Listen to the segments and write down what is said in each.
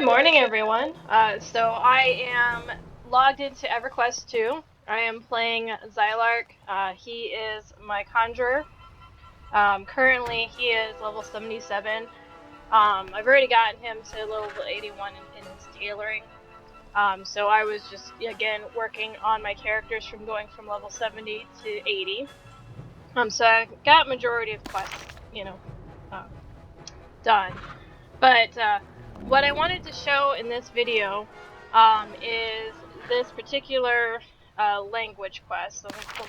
Good morning, everyone. So I am logged into EverQuest 2. I am playing Xylark. He is my conjurer. Currently, he is level 77. I've already gotten him to level 81 in his tailoring. So I was just, again, working on my characters from going from level 70 to 80. So I got majority of quests, done. But what I wanted to show in this video is this particular language quest. So let me pull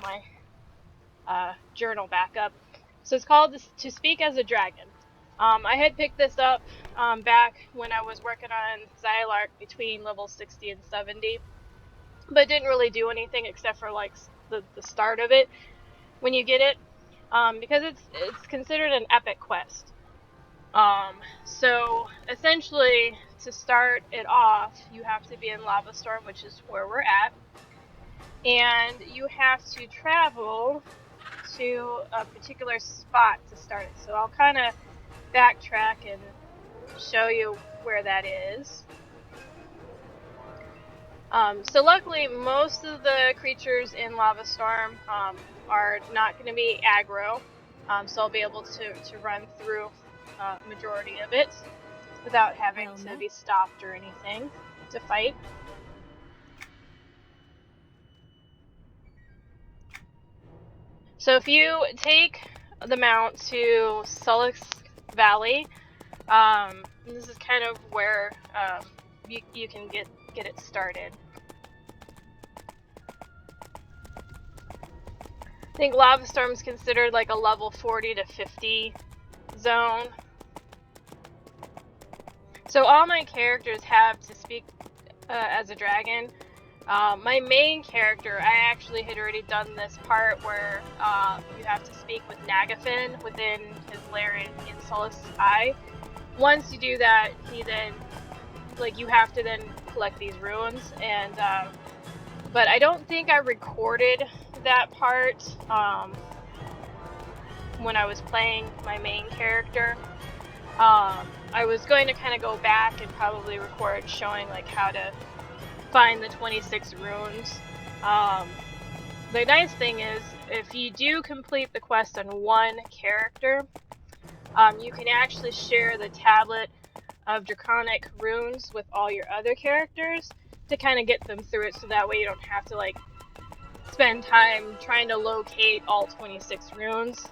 my journal back up. So it's called To Speak as a Dragon. I had picked this up back when I was working on Xylark between level 60 and 70, but didn't really do anything except for like the start of it when you get it, because it's considered an epic quest. So essentially, to start it off, you have to be in Lava Storm, which is where we're at, and you have to travel to a particular spot to start it. So I'll kind of backtrack and show you where that is. So luckily, most of the creatures in Lava Storm are not going to be aggro, so I'll be able to run through majority of it without having to be stopped or anything to fight. So if you take the mount to Sulix Valley, this is kind of where you can get it started. I think Lava Storm is considered like a level 40 to 50 zone. So all my characters have to speak as a dragon. My main character, I actually had already done this part where you have to speak with Nagafin within his lair in Solace Eye. Once you do that, he then, you have to then collect these runes, and but I don't think I recorded that part when I was playing my main character. I was going to kind of go back and probably record showing how to find the 26 runes. The nice thing is, if you do complete the quest on one character, you can actually share the tablet of draconic runes with all your other characters to kind of get them through it, so that way you don't have to spend time trying to locate all 26 runes.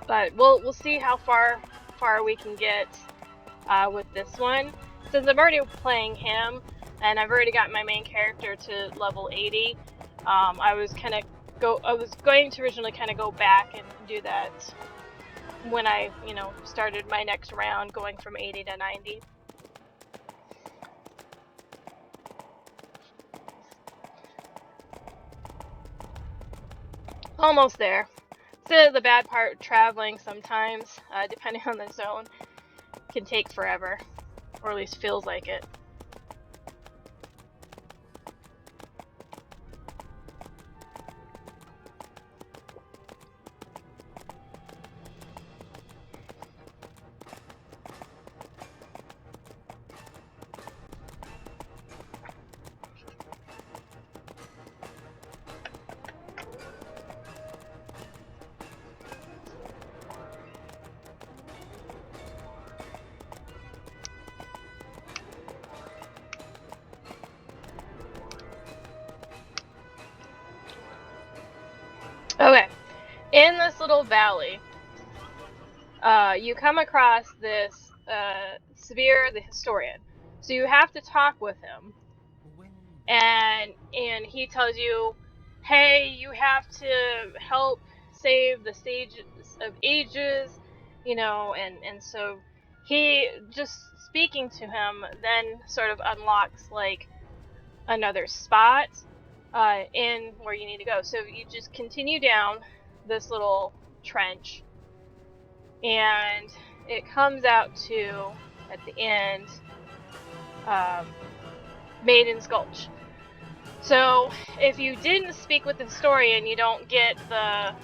But we'll see how far we can get with this one. Since I'm already playing him, and I've already got my main character to level 80, I was going to originally kind of go back and do that when I, started my next round, going from 80 to 90. Almost there. So the bad part, traveling sometimes, depending on the zone, can take forever, or at least feels like it. Okay, in this little valley, you come across this Severe the Historian. So you have to talk with him, and he tells you, hey, you have to help save the Sages of Ages, and so he, just speaking to him then sort of unlocks another spot in where you need to go. So you just continue down this little trench, and it comes out to, at the end, Maiden's Gulch. So if you didn't speak with the historian, you don't get the,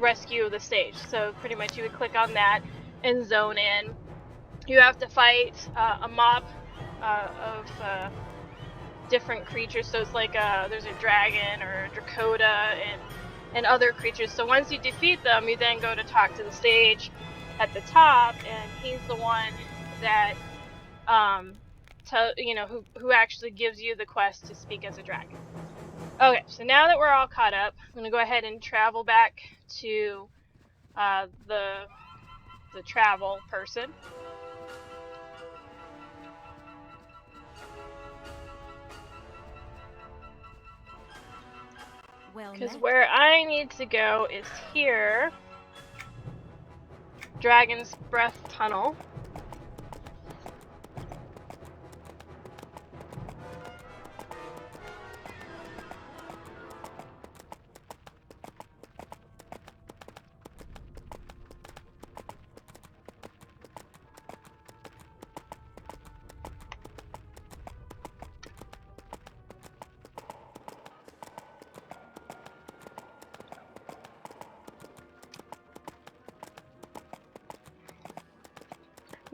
rescue of the stage. So pretty much you would click on that and zone in. you have to fight a mob of different creatures. So it's like there's a dragon or a Dracoda and other creatures. So once you defeat them, you then go to talk to the sage at the top, and he's the one that who actually gives you the quest to speak as a dragon. Okay, so now that we're all caught up, I'm gonna go ahead and travel back to the travel person. Because where I need to go is here. Dragon's Breath Tunnel.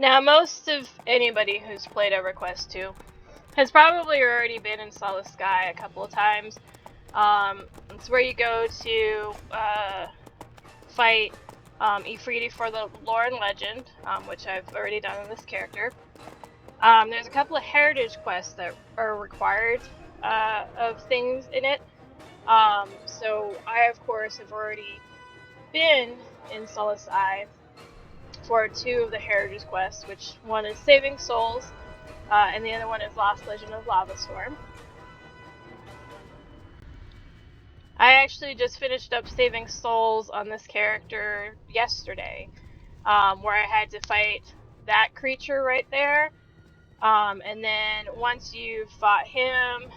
Now, most of anybody who's played EverQuest 2 has probably already been in Solid Sky a couple of times. It's where you go to fight Ifriti for the lore and legend, which I've already done in this character. There's a couple of heritage quests that are required of things in it. So I, of course, have already been in Solid Sky for 2 of the heritage quests, which one is Saving Souls, and the other one is Lost Legend of Lava Storm. I actually just finished up Saving Souls on this character yesterday, where I had to fight that creature right there, and then once you fought him,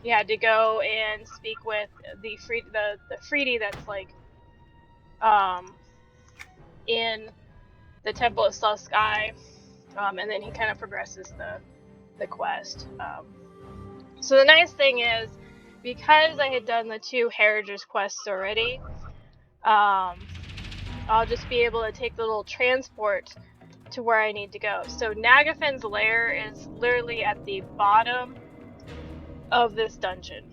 you had to go and speak with the Fridi that's like in the Temple of Solid Sky, and then he kind of progresses the quest. So the nice thing is, because I had done the 2 heritage quests already, I'll just be able to take the little transport to where I need to go. So Nagafin's lair is literally at the bottom of this dungeon.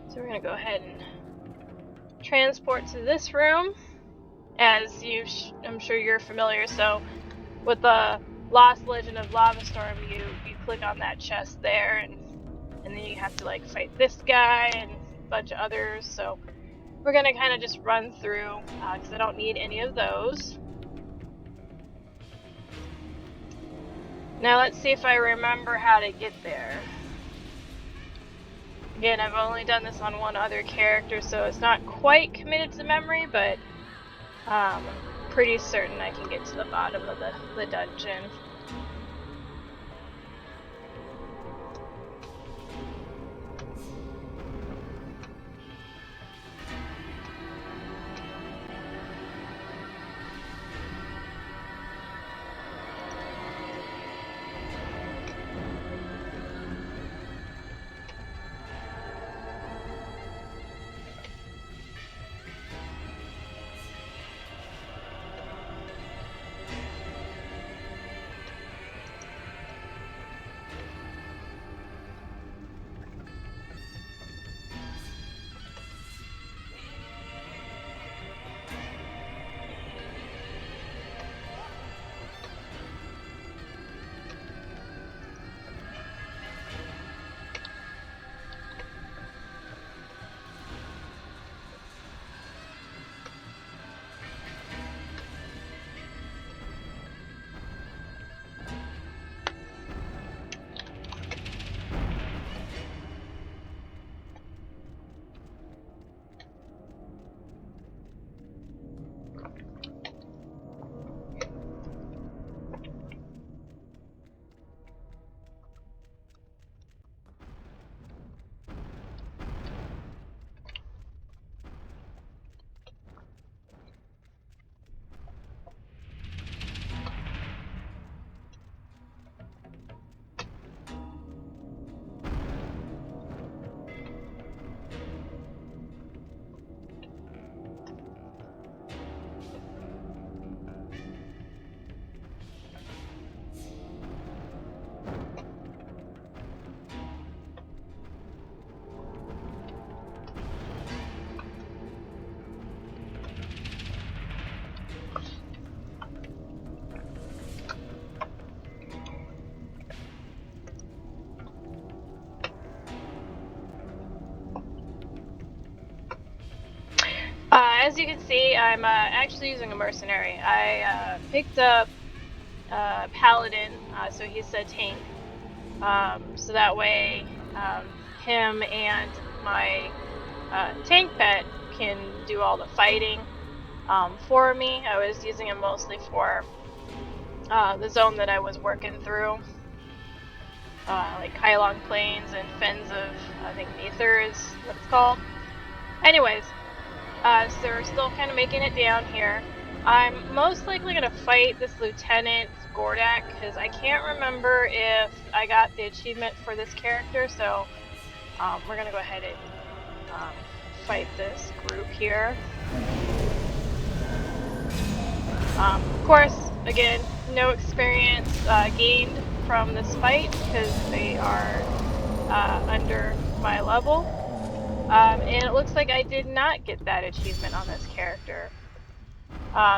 So we're gonna go ahead and transport to this room. As I'm sure you're familiar, so with the Lost Legend of Lava Storm, you click on that chest there, and then you have to like fight this guy and a bunch of others. So we're gonna kind of just run through because I don't need any of those. Now let's see if I remember how to get there. Again, I've only done this on one other character, so it's not quite committed to memory, but pretty certain I can get to the bottom of the dungeon. as you can see, I'm actually using a mercenary. I picked up Paladin, so he's a tank. So that way, him and my tank pet can do all the fighting for me. I was using him mostly for the zone that I was working through, like Kylong Plains and Fens of, I think, Nether is what it's called. Anyways, so we're still kind of making it down here. I'm most likely going to fight this Lieutenant Gordak, because I can't remember if I got the achievement for this character, so we're going to go ahead and fight this group here. Of course, again, no experience gained from this fight, because they are under my level. And it looks like I did not get that achievement on this character.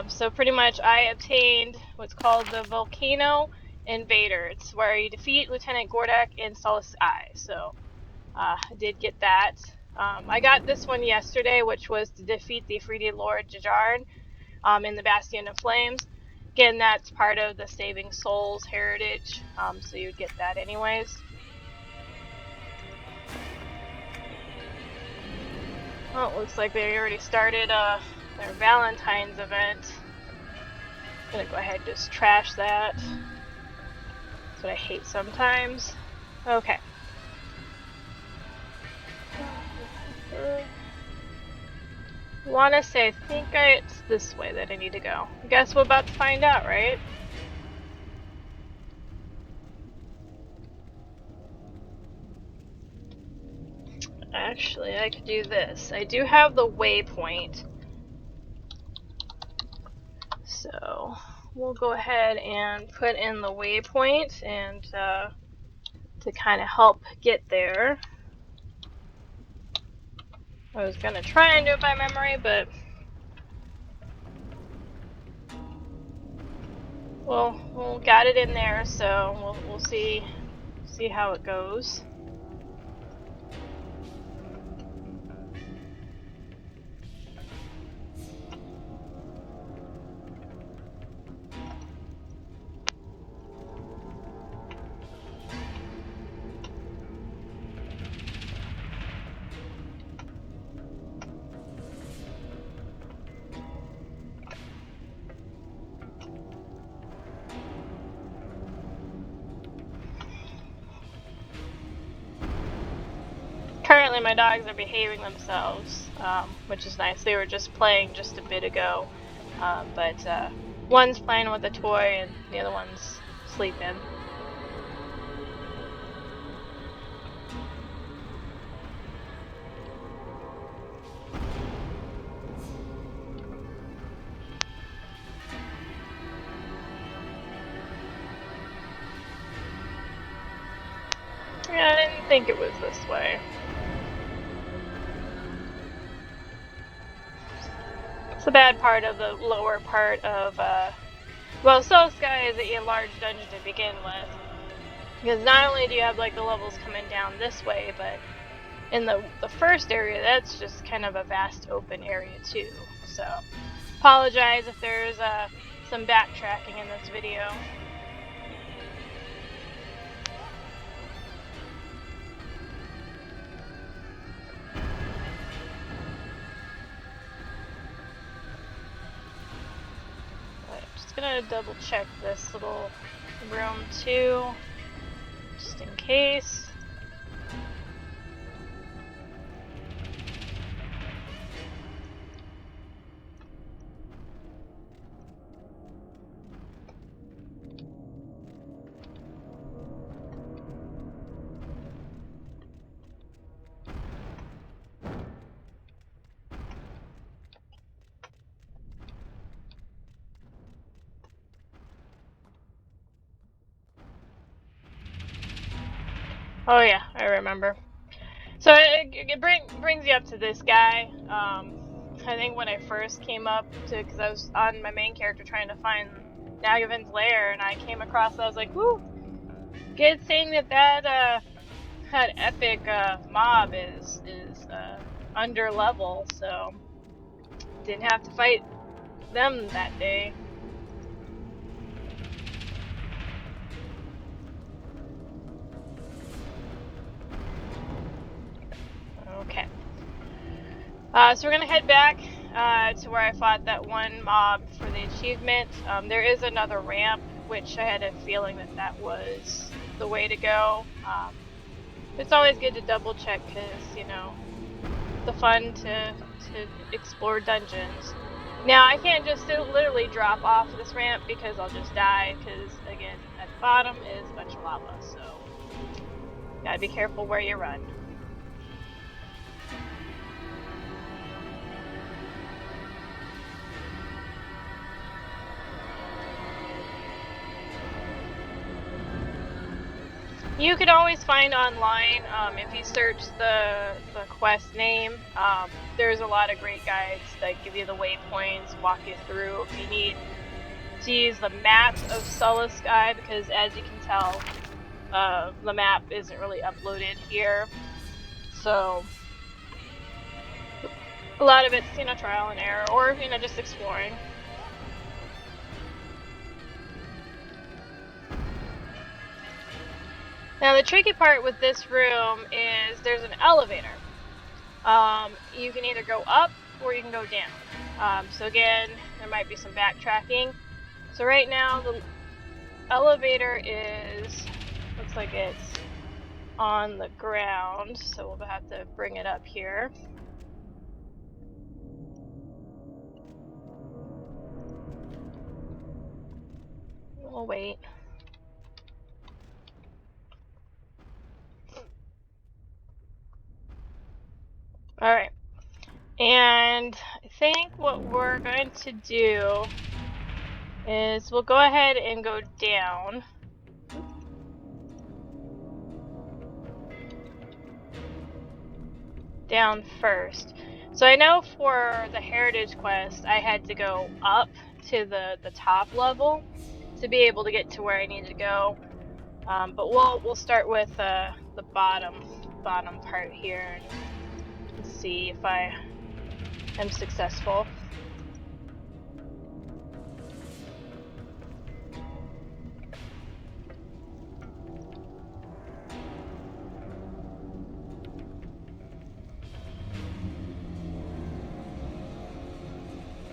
So pretty much I obtained what's called the Volcano Invader. It's where you defeat Lieutenant Gordak in Solace Eye. So I did get that. I got this one yesterday, which was to defeat the Ifriti Lord Jajard in the Bastion of Flames. Again, that's part of the Saving Souls heritage, so you'd get that anyways. Well, it looks like they already started their Valentine's event. I'm gonna go ahead and just trash that. That's what I hate sometimes. Okay. Wanna say, I think it's this way that I need to go. I guess we're about to find out, right? Actually, I could do this. I do have the waypoint. So we'll go ahead and put in the waypoint and to kind of help get there. I was gonna try and do it by memory, but we'll got it in there, so we'll see how it goes. Currently my dogs are behaving themselves, which is nice. They were just playing just a bit ago, but one's playing with a toy and the other one's sleeping. Yeah, I didn't think it was this way. It's a bad part of the lower part of, well, Soul Sky is a large dungeon to begin with. Because not only do you have, like, the levels coming down this way, but in the first area, that's just kind of a vast open area, too. So, apologize if there's, some backtracking in this video. Gonna double check this little room too, just in case. Oh yeah, I remember. So it brings you up to this guy. I think when I first came up to, because I was on my main character trying to find Nagavin's lair, and I came across that, I was like, whoo! Good thing that epic mob is under level, so didn't have to fight them that day. Okay. So we're gonna head back to where I fought that one mob for the achievement. There is another ramp, which I had a feeling that was the way to go. It's always good to double check because, you know, the fun to explore dungeons. Now I can't just literally drop off this ramp because I'll just die, because again, at the bottom is a bunch of lava, so gotta be careful where you run. You could always find online, if you search the quest name, there's a lot of great guides that give you the waypoints, walk you through. If you need to use the map of Sulla Sky, because as you can tell, the map isn't really uploaded here, so a lot of it's, you know, trial and error, or, you know, just exploring. Now the tricky part with this room is there's an elevator. You can either go up or you can go down. So again, there might be some backtracking. So right now the elevator looks like it's on the ground, so we'll have to bring it up here. We'll wait. Alright. And I think what we're going to do is we'll go ahead and go down. Down first. So I know for the Heritage quest, I had to go up to the top level to be able to get to where I needed to go. But we'll start with the bottom part here and see if I am successful.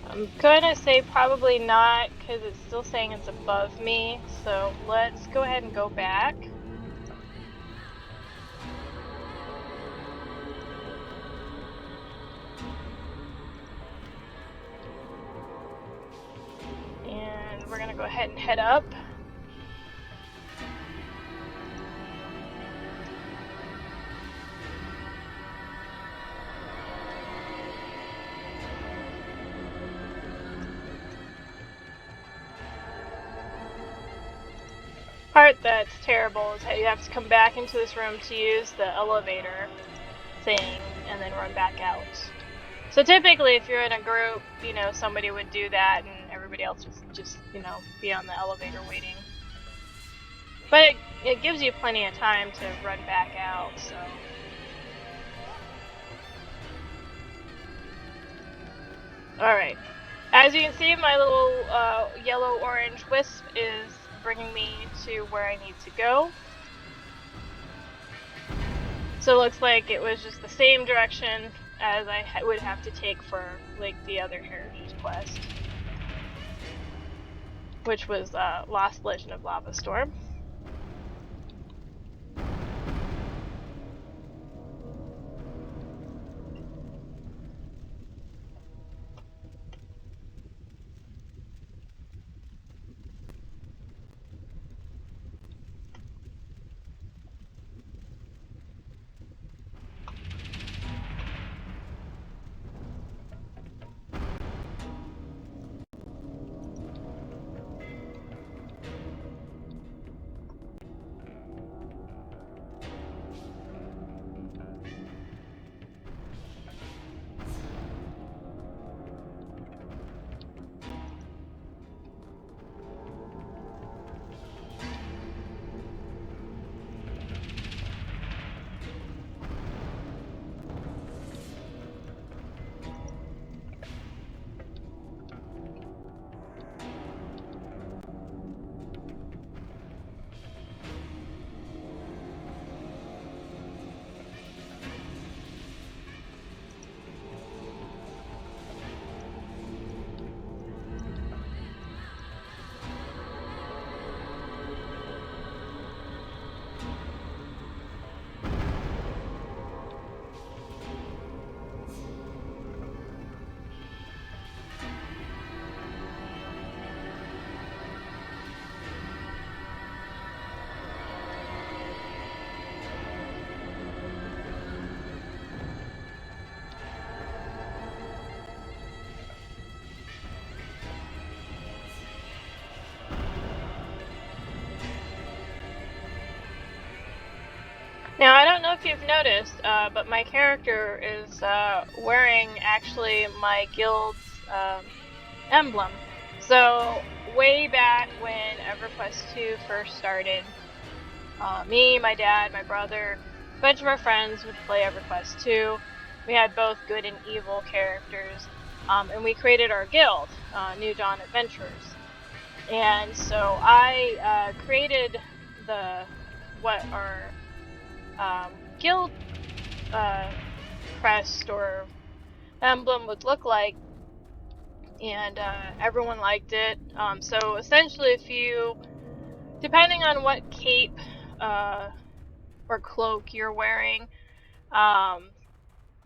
I'm gonna say probably not, because it's still saying it's above me, so let's go ahead and go back. And we're gonna go ahead and head up. Part that's terrible is that you have to come back into this room to use the elevator thing and then run back out. So typically if you're in a group, you know, somebody would do that and everybody else would just, you know, be on the elevator waiting. But it gives you plenty of time to run back out, so. Alright. As you can see, my little yellow-orange wisp is bringing me to where I need to go. So it looks like it was just the same direction as I would have to take for, like, the other Heritage quest, which was Lost Legend of Lava Storm. Now, I don't know if you've noticed, but my character is wearing actually my guild's emblem. So, way back when EverQuest 2 first started, me, my dad, my brother, a bunch of our friends would play EverQuest 2. We had both good and evil characters, and we created our guild, New Dawn Adventures. And so I created what our guild crest or emblem would look like, and everyone liked it. So essentially, if you, depending on what cape or cloak you're wearing,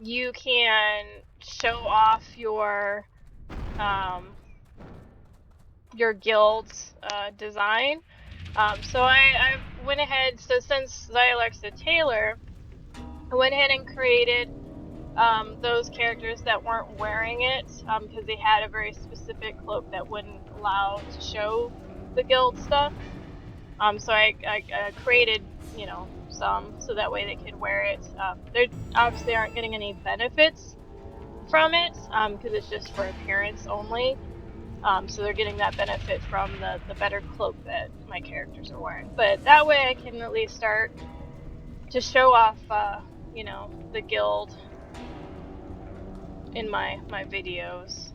you can show off your guild's design. So I went ahead. So since Xylark's a tailor, I went ahead and created those characters that weren't wearing it, because they had a very specific cloak that wouldn't allow to show the guild stuff. So I created, some so that way they could wear it. They obviously aren't getting any benefits from it, because it's just for appearance only. So they're getting that benefit from the better cloak that my characters are wearing. But that way I can at least start to show off, the guild in my videos.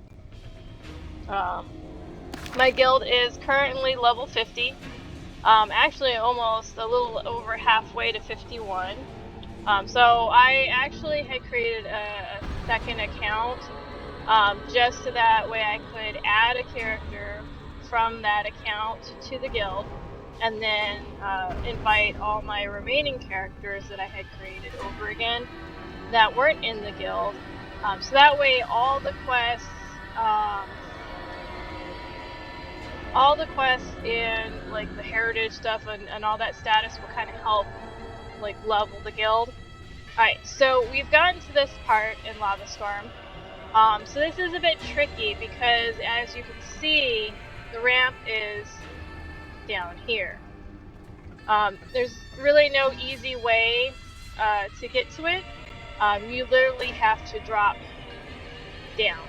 My guild is currently level 50. Actually almost a little over halfway to 51. So I actually had created a second account, just so that way I could add a character from that account to the guild, and then invite all my remaining characters that I had created over again that weren't in the guild. So that way all the quests and like the heritage stuff and all that status will kind of help like level the guild. Alright, so we've gotten to this part in Lava Storm. So this is a bit tricky because, as you can see, the ramp is down here. There's really no easy way to get to it. You literally have to drop down.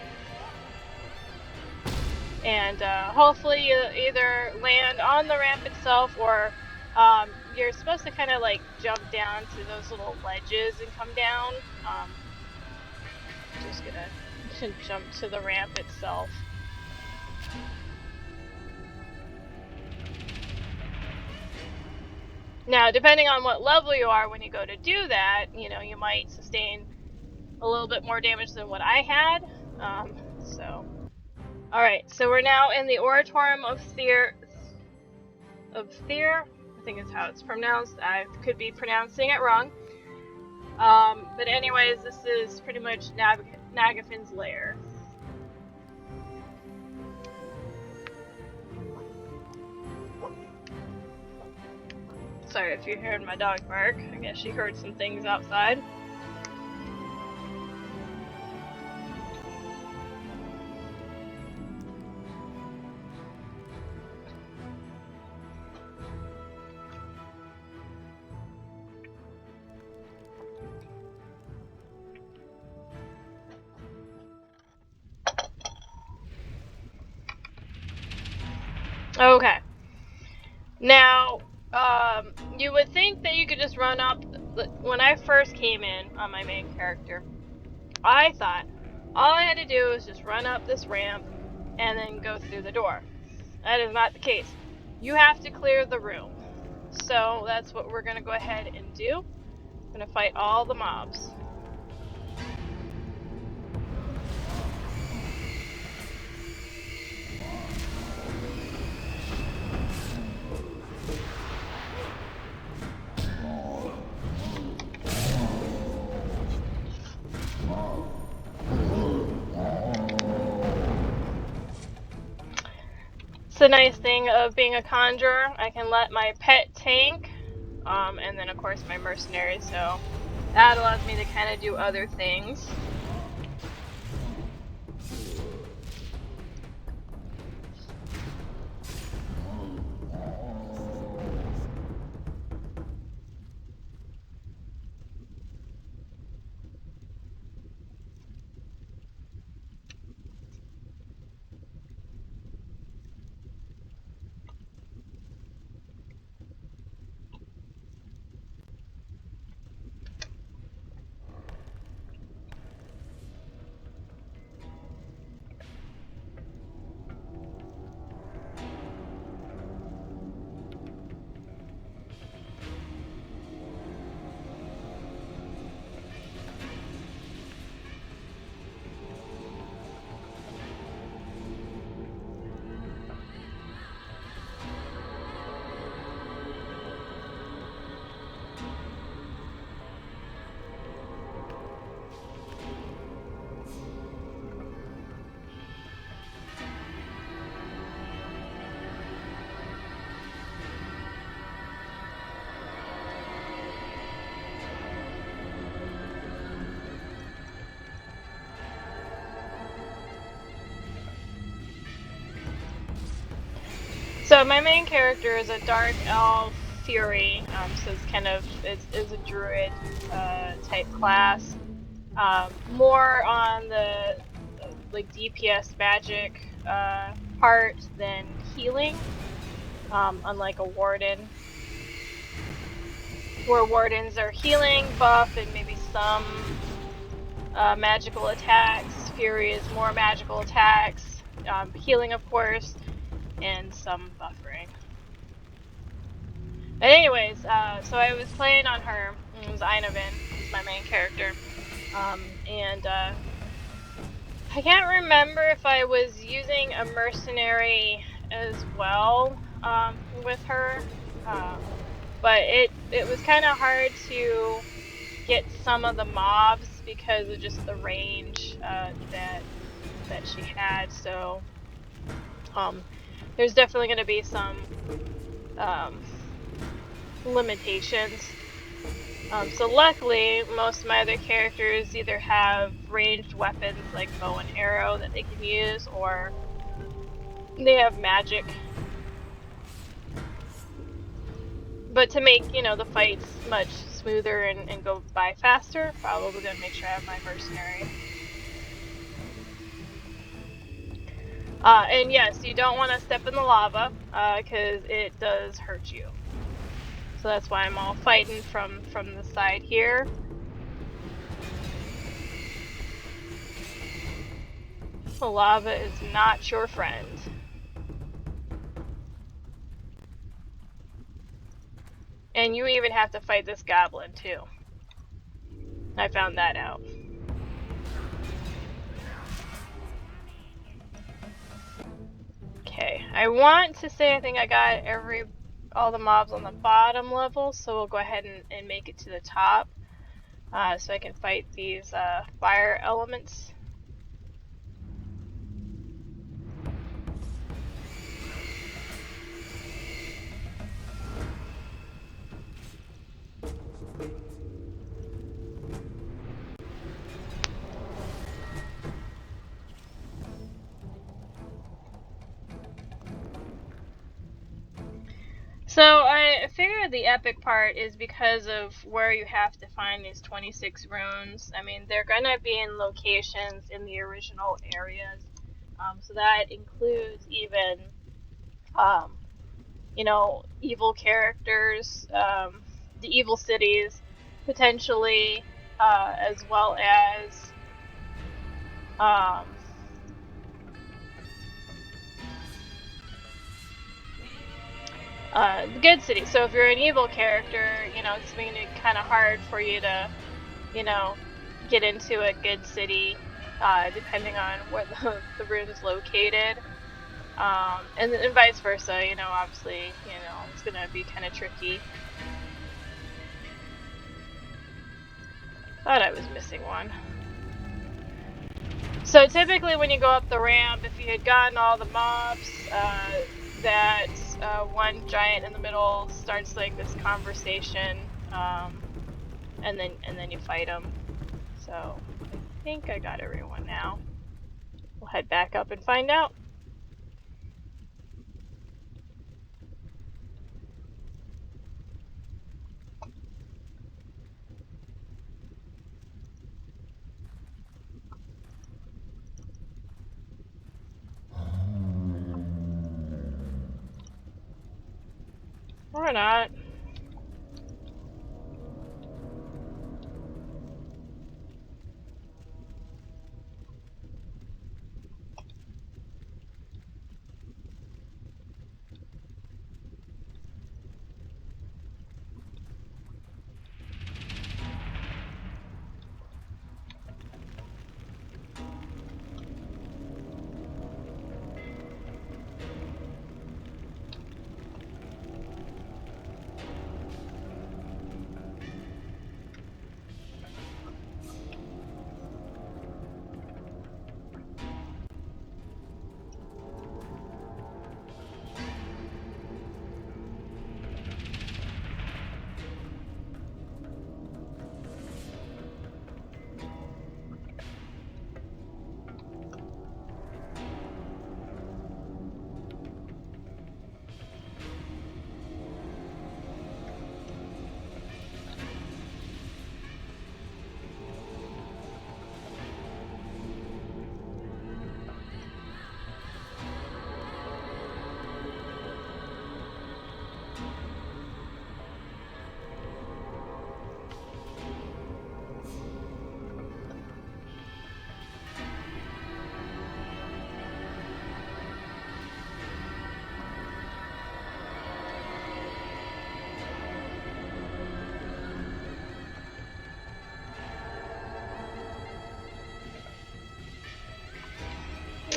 And hopefully you either land on the ramp itself, or you're supposed to kind of like jump down to those little ledges and come down. Just gonna jump to the ramp itself. Now, depending on what level you are when you go to do that, you might sustain a little bit more damage than what I had. Alright, so we're now in the Oratorium of Thyr, I think is how it's pronounced. I could be pronouncing it wrong. But anyways, this is pretty much Nagafin's lair. Sorry if you're hearing my dog bark. I guess she heard some things outside. Okay. Now, you would think that you could just run up. When I first came in on my main character, I thought all I had to do was just run up this ramp and then go through the door. That is not the case. You have to clear the room. So that's what we're going to go ahead and do. I'm going to fight all the mobs. It's the nice thing of being a conjurer. I can let my pet tank, and then of course my mercenary, so that allows me to kind of do other things. So my main character is a dark elf fury. So it's kind of is a druid type class. More on the like DPS magic part than healing. Unlike a warden, where wardens are healing buff and maybe some magical attacks. Fury is more magical attacks, healing of course, and some buffering. But anyways, so I was playing on her. It was Einavin, who's my main character, and I can't remember if I was using a mercenary as well with her, but it was kind of hard to get some of the mobs because of just the range that she had. So there's definitely going to be some limitations. So luckily, most of my other characters either have ranged weapons like bow and arrow that they can use, or they have magic. But to make, the fights much smoother and go by faster, probably gonna make sure I have my mercenary. And yes, you don't want to step in the lava, because it does hurt you. So that's why I'm all fighting from the side here. The lava is not your friend. And you even have to fight this goblin too. I found that out. Okay, I want to say I think I got all the mobs on the bottom level, so we'll go ahead and make it to the top, so I can fight these fire elements. So I figured the epic part is because of where you have to find these 26 runes. I mean, they're gonna be in locations in the original areas, so that includes even, evil characters, the evil cities, potentially, as well as, the good city. So if you're an evil character, it's making it kind of hard for you to, get into a good city, depending on where the rune's located. And vice versa, obviously, it's gonna be kind of tricky. Thought I was missing one. So typically when you go up the ramp, if you had gotten all the mobs, that one giant in the middle starts like this conversation, and then you fight them. So I think I got everyone now. We'll head back up and find out. Or not.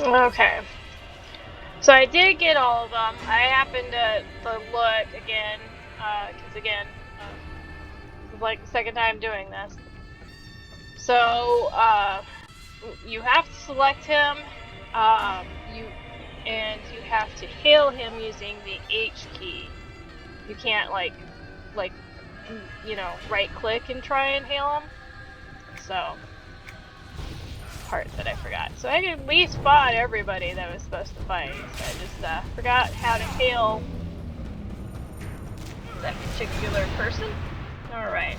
Okay. So I did get all of them. I happened to look again, because again, this is like the second time doing this. So, you have to select him, you have to hail him using the H key. You can't like, right click and try and hail him. So, part that I forgot. So I could at least spot everybody that was supposed to fight. So I just forgot how to hail that particular person. Alright.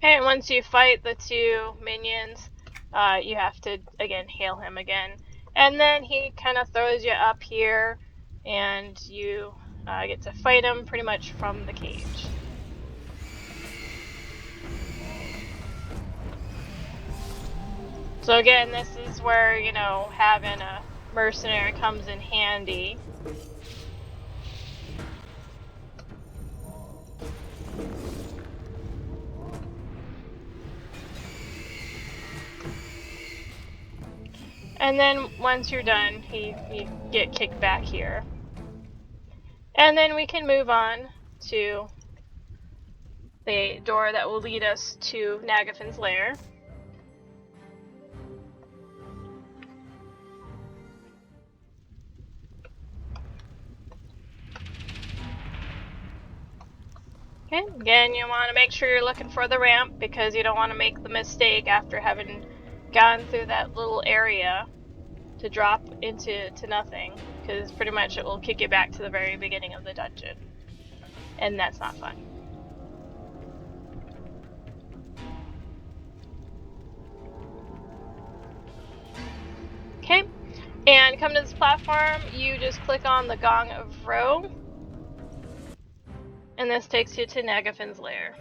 And once you fight the two minions, you have to, again, hail him again. And then he kind of throws you up here, and you get to fight him pretty much from the cage. So again, this is where, having a mercenary comes in handy. And then once you're done, you get kicked back here. And then we can move on to the door that will lead us to Nagafin's lair. Okay, again, you want to make sure you're looking for the ramp because you don't want to make the mistake after having gone through that little area to drop into nothing, because pretty much it will kick you back to the very beginning of the dungeon, and that's not fun. Okay, and come to this platform, you just click on the Gong of Ro, and this takes you to Nagafin's lair.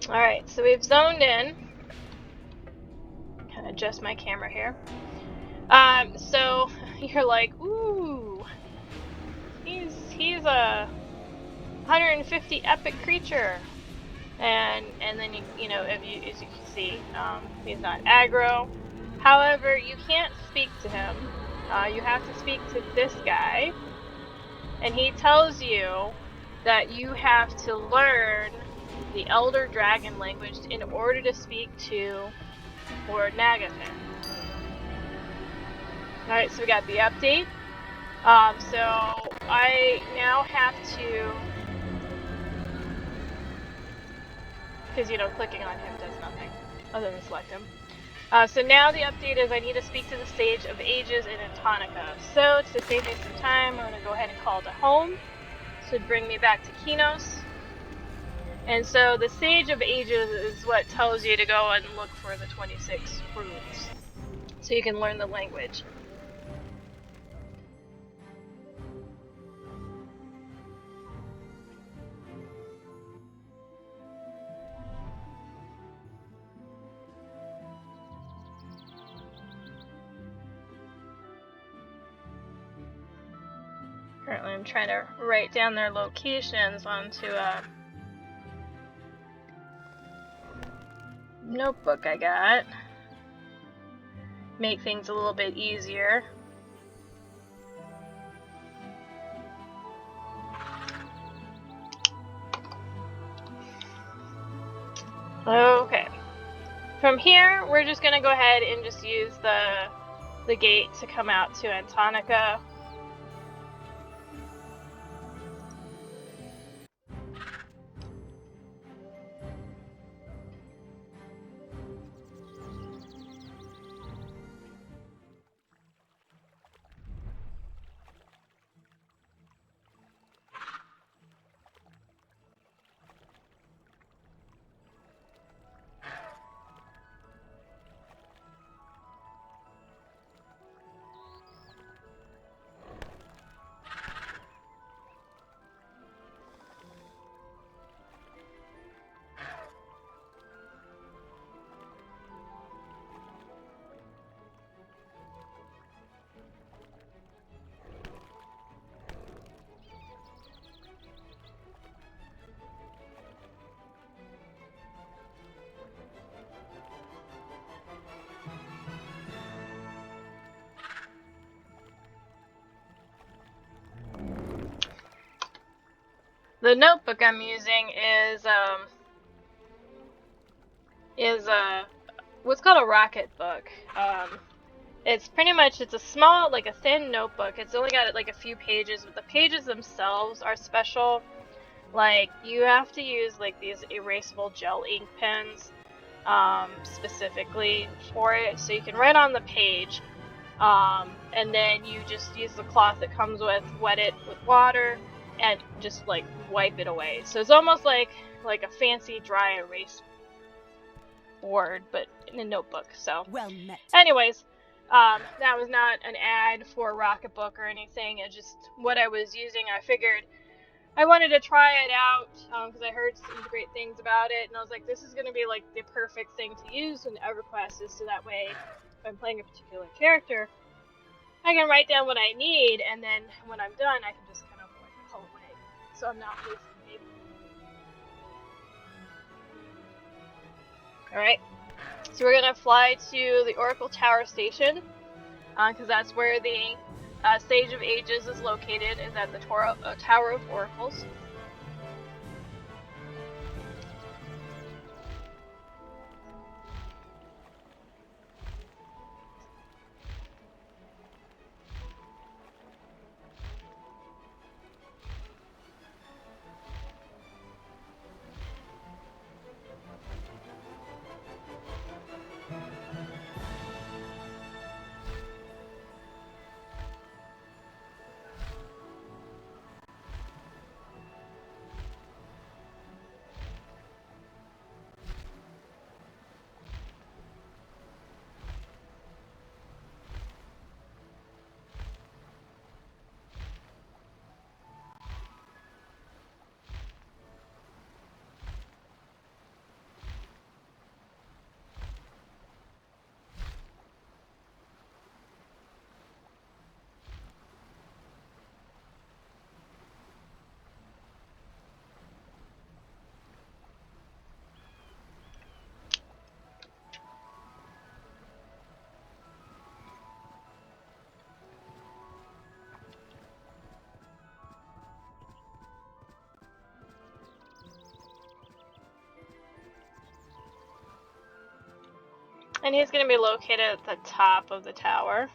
Alright, so we've zoned in. Kind of adjust my camera here. So you're like, ooh, he's a 150 epic creature, and then as you can see, he's not aggro. However, you can't speak to him. You have to speak to this guy, and he tells you that you have to learn the Elder Dragon language in order to speak to Lord Nagafin. Alright, so we got the update. So I now have to, because clicking on him does nothing other than select him. So now the update is I need to speak to the Sage of Ages in Antonica. So to save me some time, I'm going to go ahead and call to home. This would bring me back to Kinos. And so the Sage of Ages is what tells you to go and look for the 26 runes, so you can learn the language. Currently I'm trying to write down their locations onto a notebook I got. Make things a little bit easier. Okay. From here, we're just gonna go ahead and just use the gate to come out to Antonica. The notebook I'm using is what's called a rocket book. It's pretty much, it's a small, like a thin notebook. It's only got like a few pages, but the pages themselves are special. Like, you have to use like these erasable gel ink pens specifically for it, so you can write on the page, and then you just use the cloth that comes with, wet it with water, and just like wipe it away. So it's almost like a fancy dry erase board, but in a notebook. So, well met. Anyways, that was not an ad for Rocketbook or anything. It's just what I was using. I figured I wanted to try it out because I heard some great things about it, and I was like, this is going to be like the perfect thing to use in EverQuest, is so that way if I'm playing a particular character, I can write down what I need, and then when I'm done, I can just kind of like pull away, so I'm not wasting ink. Alright, so we're going to fly to the Oracle Tower Station, because that's where the Sage of Ages is located, is at the Tower of Oracles. And he's going to be located at the top of the tower.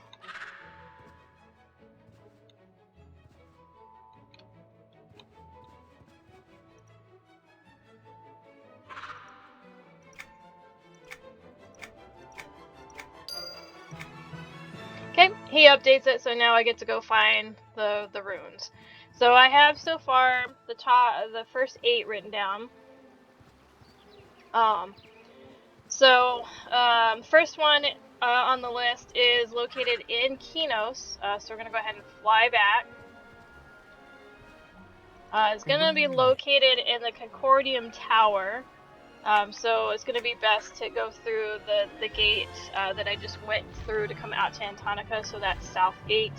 Okay, he updates it, so now I get to go find the runes. So I have so far the first 8 written down. First one on the list is located in Kinos, so we're going to go ahead and fly back. It's going to be located in the Concordium Tower, so it's going to be best to go through the gate that I just went through to come out to Antonica, so that's South Gate.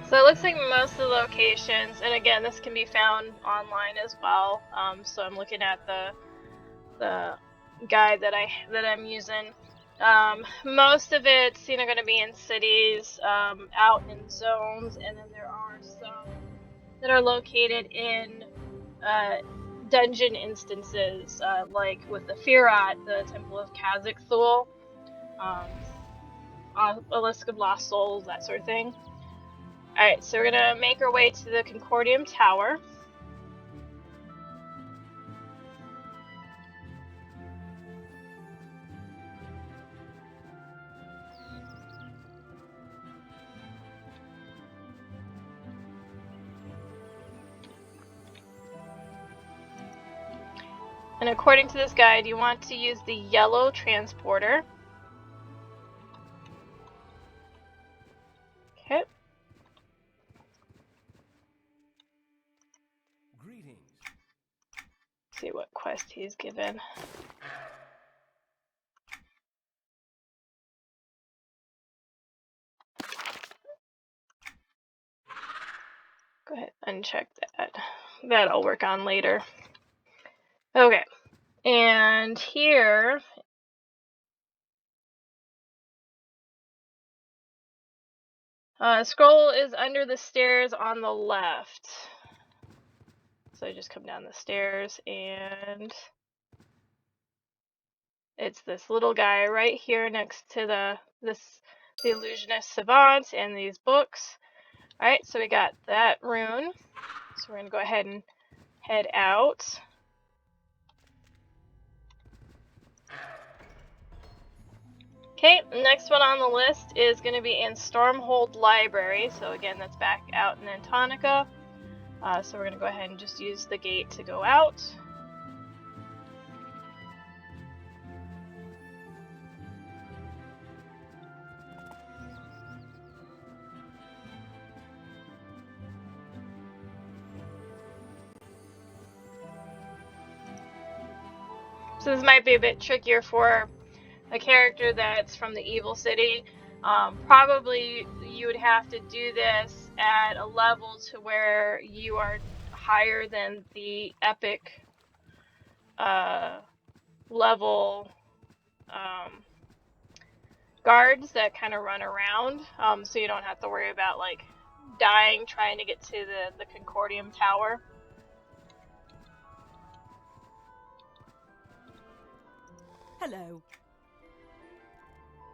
So it looks like most of the locations, and again, this can be found online as well. So I'm looking at the guide that I'm using. Most of it's going to be in cities, out in zones, and then there are some that are located in dungeon instances, like with the Firat, the Temple of Khazak-Thul, Obelisk of Lost Souls, that sort of thing. Alright, so we're gonna make our way to the Concordium Tower. And according to this guide, you want to use the yellow transporter. Okay. Greetings. Let's see what quest he's given. Go ahead and uncheck that. That I'll work on later. Okay. And here, scroll is under the stairs on the left. So I just come down the stairs, and it's this little guy right here next to the illusionist savant and these books. Alright, so we got that rune. So we're gonna go ahead and head out. Okay, next one on the list is going to be in Stormhold Library. So again, that's back out in Antonica. So we're going to go ahead and just use the gate to go out. So this might be a bit trickier for a character that's from the Evil City. Probably you would have to do this at a level to where you are higher than the epic level guards that kind of run around, so you don't have to worry about like dying trying to get to the Concordium Tower. Hello.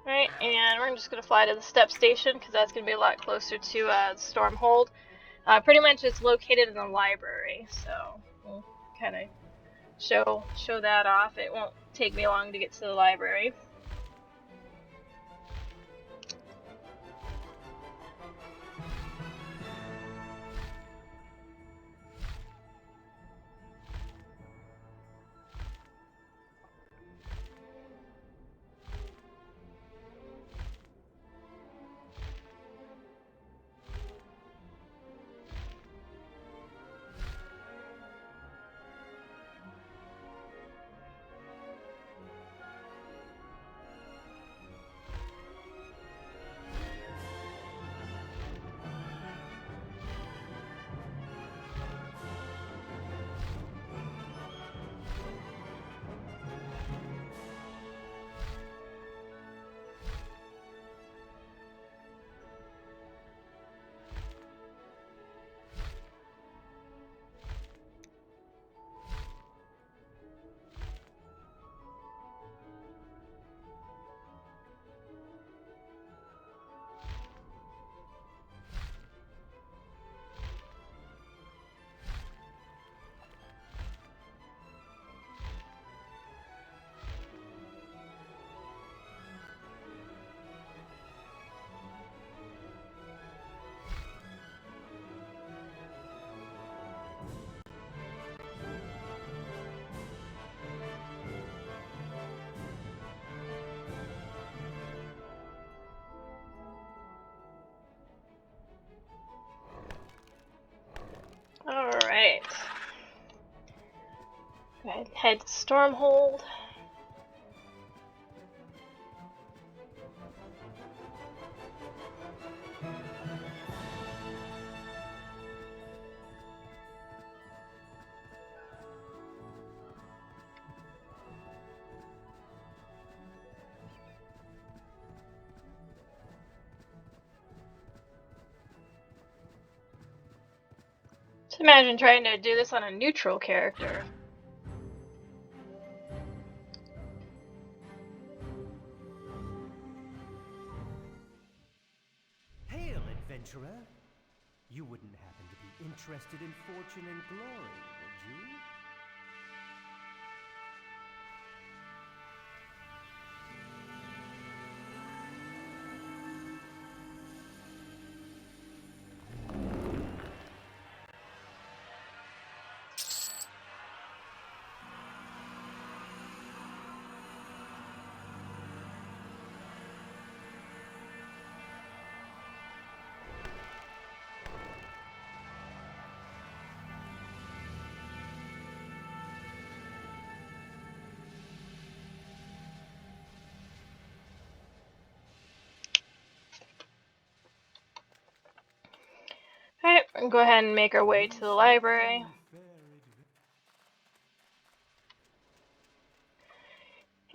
Right, and we're just gonna fly to the step station because that's gonna be a lot closer to Stormhold. Pretty much it's located in the library, so we'll kind of show that off. It won't take me long to get to the library. Alright. Go ahead and head to Stormhold. Just imagine trying to do this on a neutral character. Hail, adventurer! You wouldn't happen to be interested in fortune and glory, would you? Alright, we'll go ahead and make our way to the library.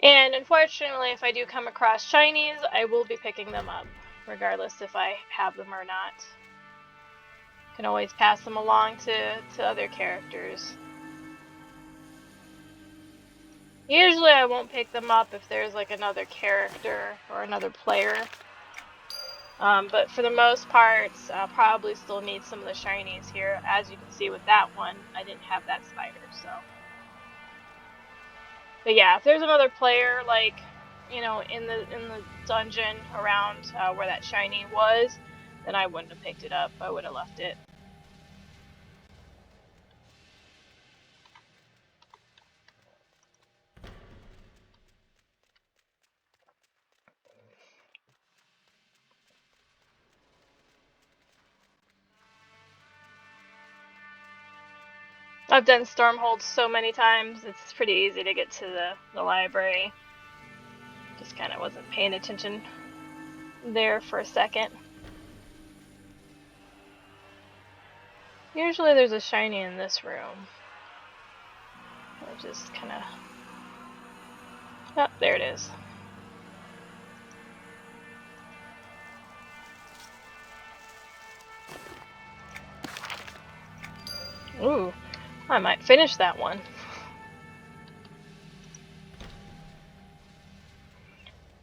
And unfortunately, if I do come across shinies, I will be picking them up, regardless if I have them or not. Can always pass them along to other characters. Usually I won't pick them up if there's like another character or another player. But for the most part, I'll probably still need some of the shinies here. As you can see with that one, I didn't have that spider, so. But yeah, if there's another player, like, you know, in the dungeon around where that shiny was, then I wouldn't have picked it up. I would have left it. I've done Stormhold so many times, it's pretty easy to get to the library. Just kind of wasn't paying attention there for a second. Usually there's a shiny in this room. I just kind of... Oh, there it is. Ooh, I might finish that one.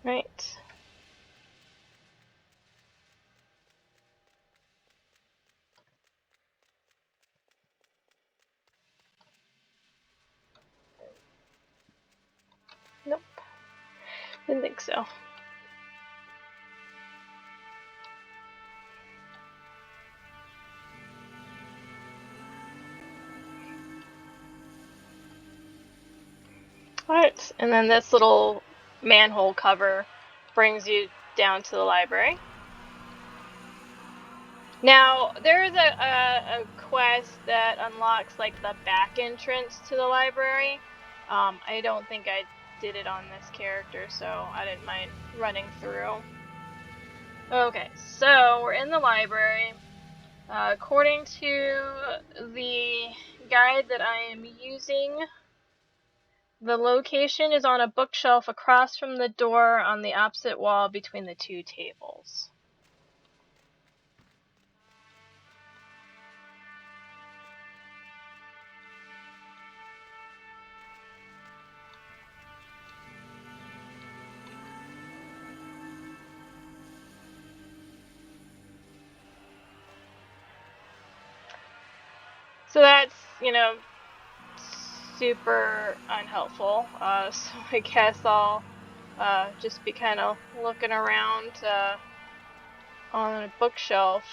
Right. Nope. Didn't think so. Alright, and then this little manhole cover brings you down to the library. Now, there's a quest that unlocks like the back entrance to the library. I don't think I did it on this character, so I didn't mind running through. Okay, so we're in the library. According to the guide that I am using, the location is on a bookshelf across from the door on the opposite wall between the two tables. So that's, you know, super unhelpful. So I guess I'll just be kind of looking around on a bookshelf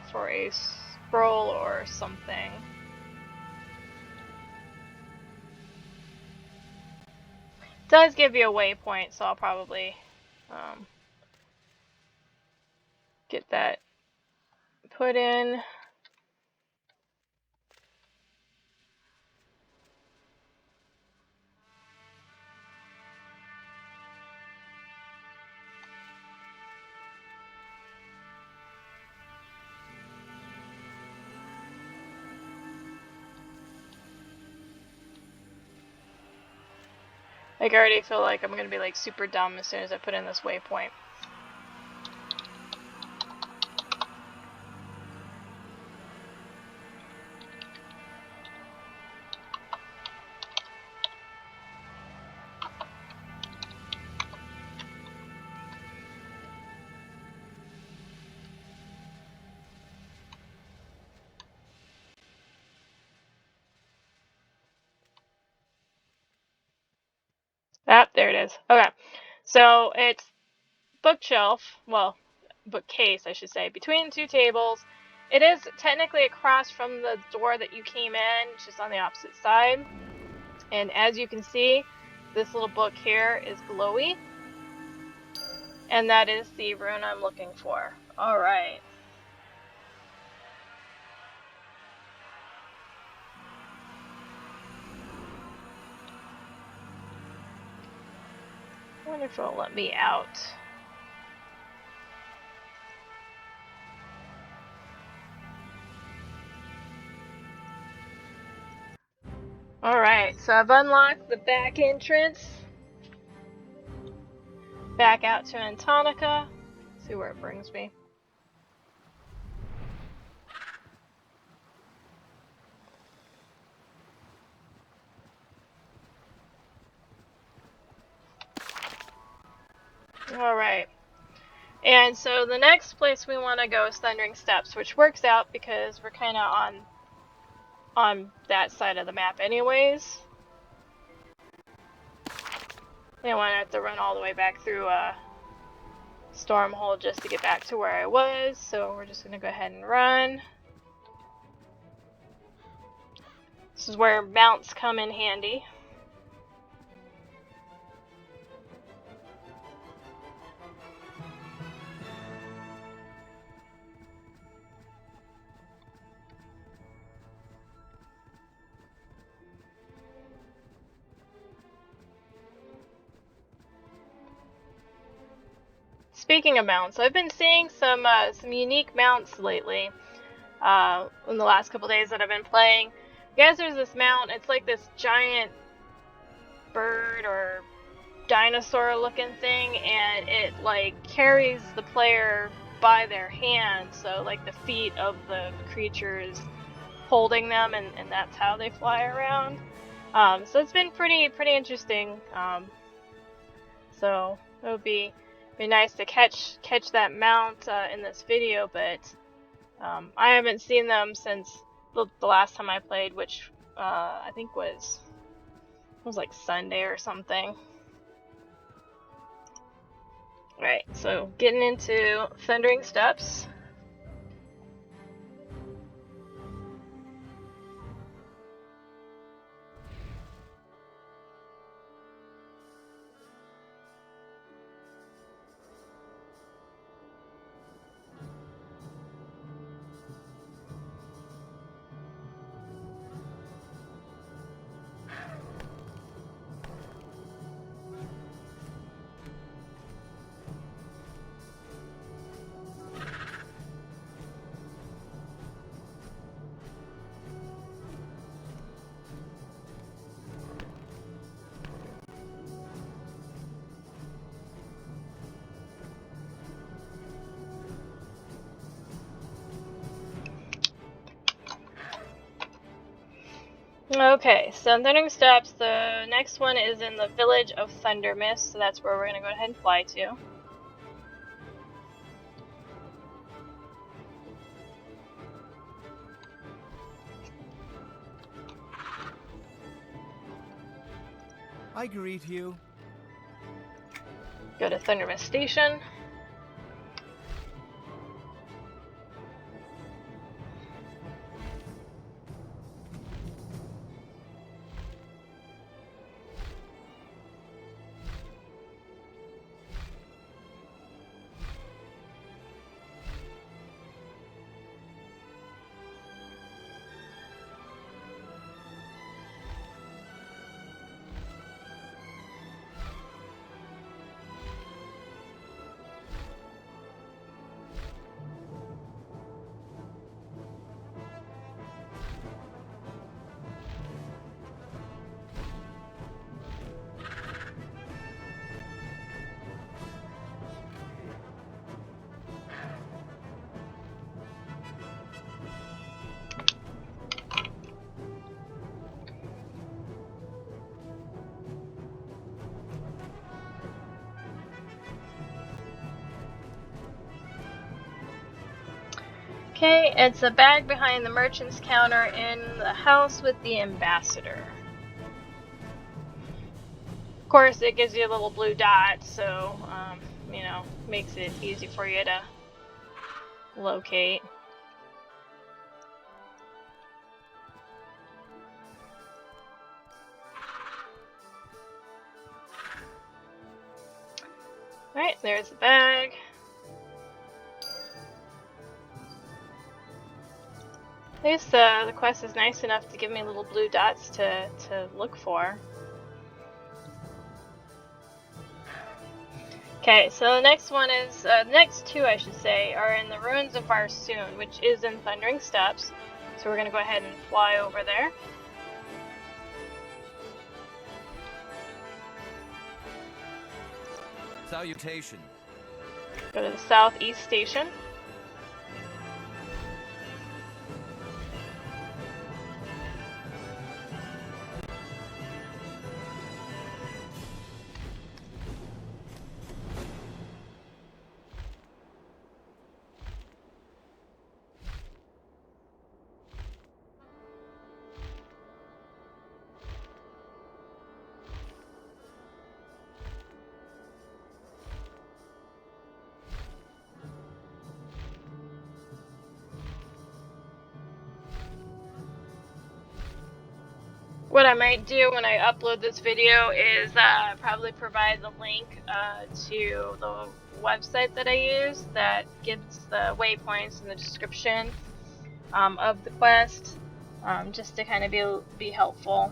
for a scroll or something. It does give you a waypoint, so I'll probably get that put in. Like, I already feel like I'm gonna be like super dumb as soon as I put in this waypoint. there it is. Okay. So it's bookshelf, well, bookcase, I should say, between two tables. It is technically across from the door that you came in, it's just on the opposite side. And as you can see, this little book here is glowy. And that is the rune I'm looking for. Alright. I wonder if it'll let me out. Alright, so I've unlocked the back entrance. Back out to Antonica. See where it brings me. Alright. And so the next place we want to go is Thundering Steps, which works out because we're kind of on that side of the map anyways. I don't want to have to run all the way back through Stormhold just to get back to where I was, so we're just going to go ahead and run. This is where mounts come in handy. Speaking of mounts, I've been seeing some unique mounts lately. In the last couple days that I've been playing. Guys, there's this mount. It's like this giant bird or dinosaur looking thing, and it like carries the player by their hand, so like the feet of the creatures holding them, and that's how they fly around. So it's been pretty interesting. So it would be nice to catch that mount in this video, but I haven't seen them since the last time I played, which I think was like Sunday or something. Right, so getting into Thundering Steps. Okay, so Thundering Steps, the next one is in the village of Thundermist, so that's where we're going to go ahead and fly to. I greet you. Go to Thundermist Station. Okay, it's a bag behind the merchant's counter in the house with the ambassador. course, it gives you a little blue dot, so, you know, makes it easy for you to locate. Alright, there's the bag. At least the quest is nice enough to give me little blue dots to look for. Okay, so the next one is, the next two I should say, are in the Ruins of Varsoon, which is in Thundering Steppes. So we're going to go ahead and fly over there. Salutation. Go to the southeast station. What I might do when I upload this video is probably provide the link to the website that I use that gives the waypoints in the description of the quest, just to kind of be helpful.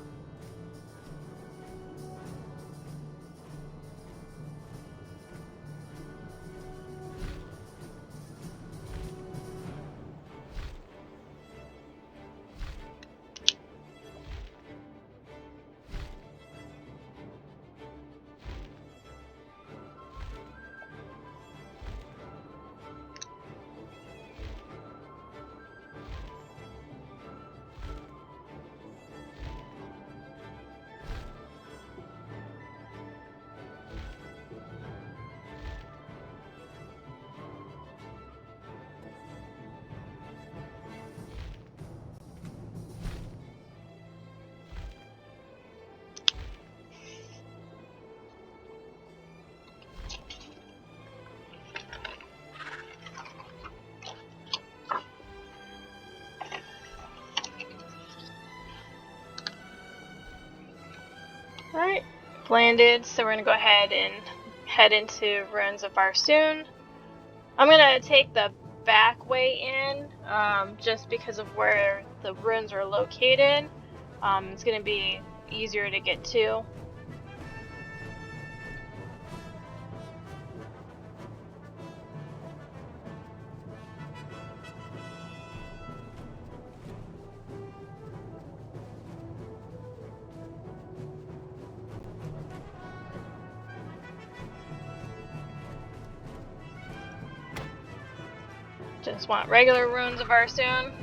Alright, landed, so we're going to go ahead and head into Ruins of Varsoon. I'm going to take the back way in, just because of where the ruins are located. It's going to be easier to get to. Just want regular Ruins of Varsoon.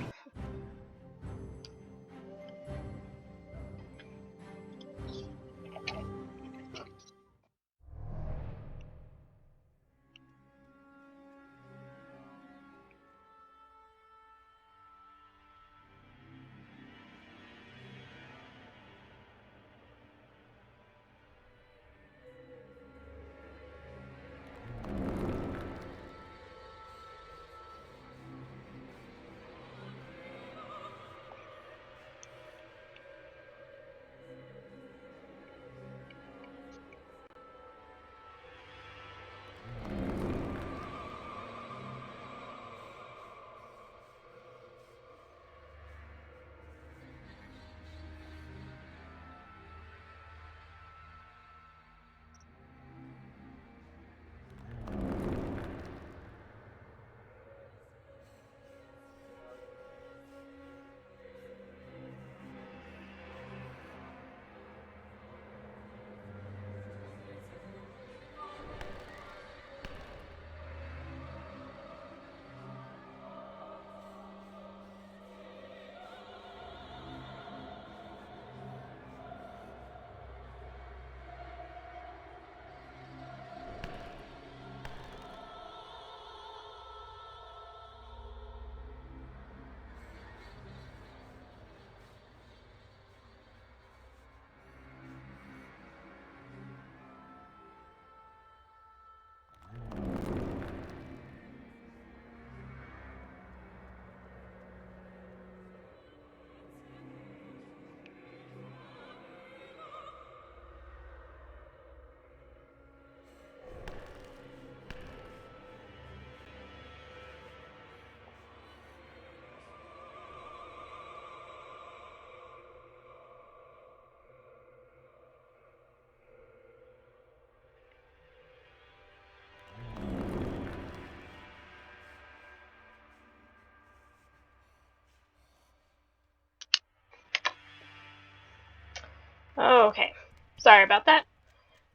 Okay, sorry about that.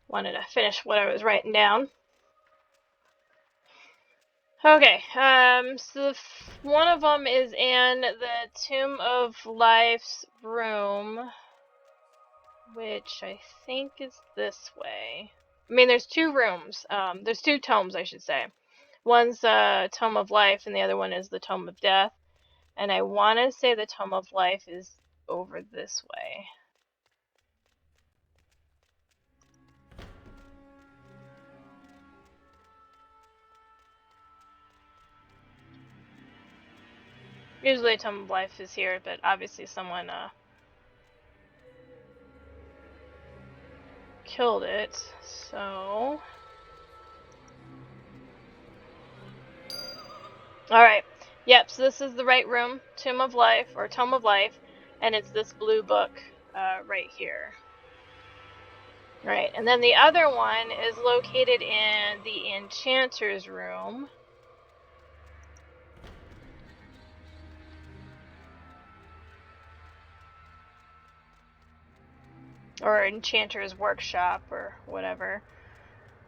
Wanted to finish what I was writing down. Okay, so one of them is in the Tomb of Life's room, which I think is this way. I mean, there's two rooms. There's two tomes, I should say. One's the Tome of Life, and the other one is the Tome of Death. And I want to say the Tome of Life is over this way. Usually Tome of Life is here, but obviously someone killed it, so... Alright, yep, so this is the right room, Tomb of Life, or Tome of Life, and it's this blue book right here. Right, and then the other one is located in the Enchanter's room. Or Enchanter's workshop, or whatever.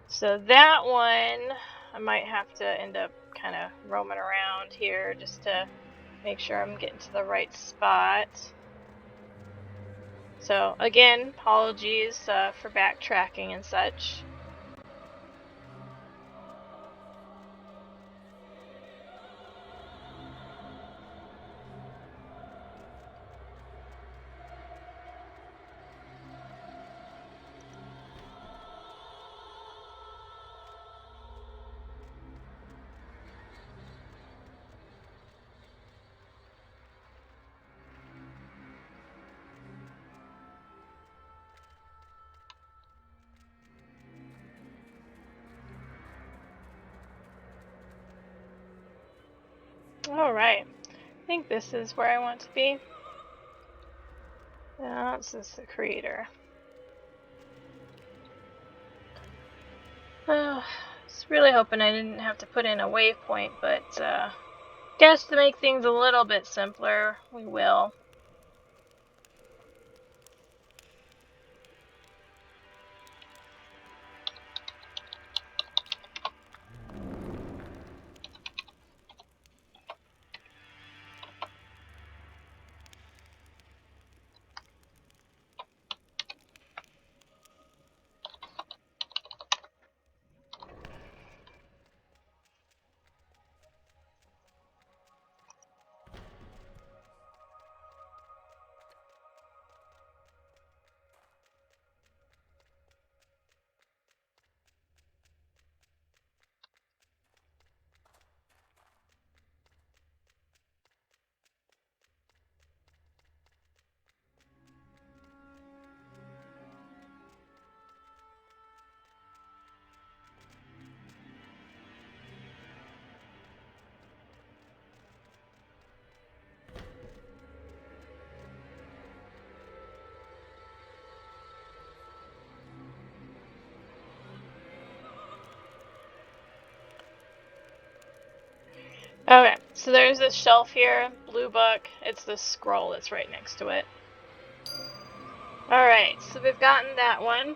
So that one, I might have to end up kind of roaming around here just to make sure I'm getting to the right spot. So again, apologies for backtracking and such. Alright, I think this is where I want to be. No, this is the creator. I was really hoping I didn't have to put in a waypoint, but guess to make things a little bit simpler, we will. Okay, so there's this shelf here, blue book. It's this scroll that's right next to it. Alright, so we've gotten that one.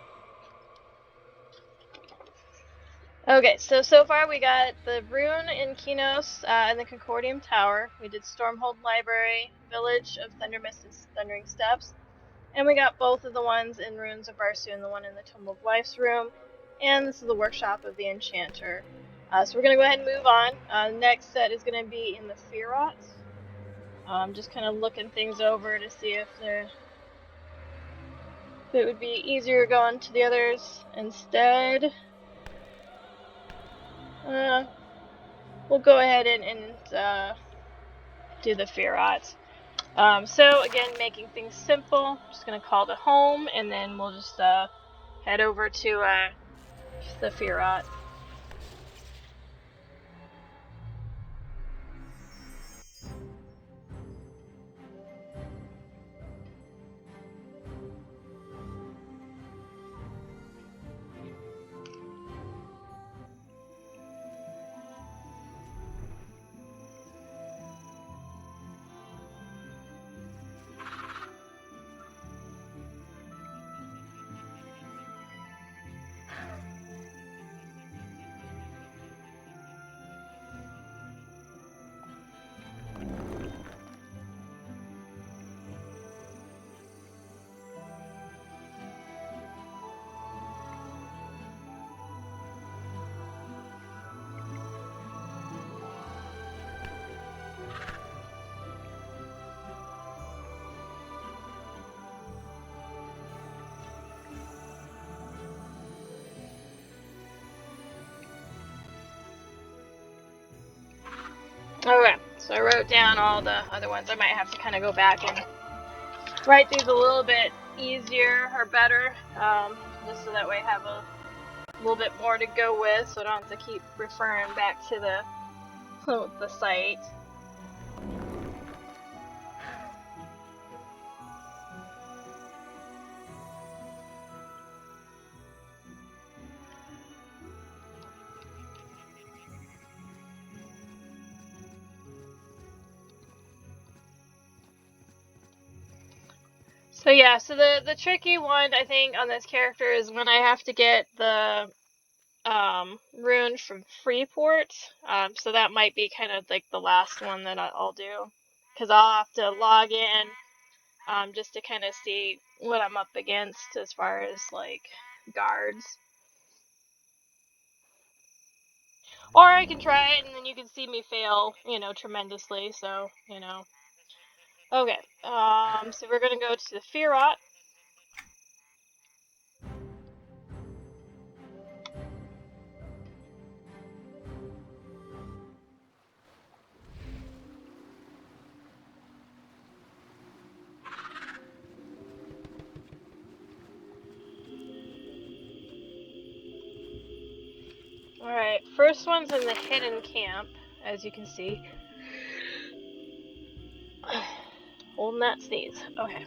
Okay, so far we got the Rune in Kinos and the Concordium Tower. We did Stormhold Library, Village of Thundermist and Thundering Steps. And we got both of the ones in Runes of Varsu and the one in the Tome of Life's room. And this is the Workshop of the Enchanter. So we're going to go ahead and move on. Next set is going to be in the Firot. I'm just kind of looking things over to see if it would be easier going to the others instead. We'll go ahead and do the Firot. So again, making things simple, just going to call it home, and then we'll just head over to the Firot. Okay, so I wrote down all the other ones. I might have to kind of go back and write these a little bit easier or better, just so that way I have a little bit more to go with, so I don't have to keep referring back to the site. So yeah, so the tricky one I think on this character is when I have to get the rune from Freeport. So that might be kind of like the last one that I'll do, because I'll have to log in just to kind of see what I'm up against as far as like guards. Or I can try it and then you can see me fail, tremendously. So okay. So we're gonna go to the Firot. Alright, first one's in the hidden camp, as you can see. Holding that sneeze. Okay.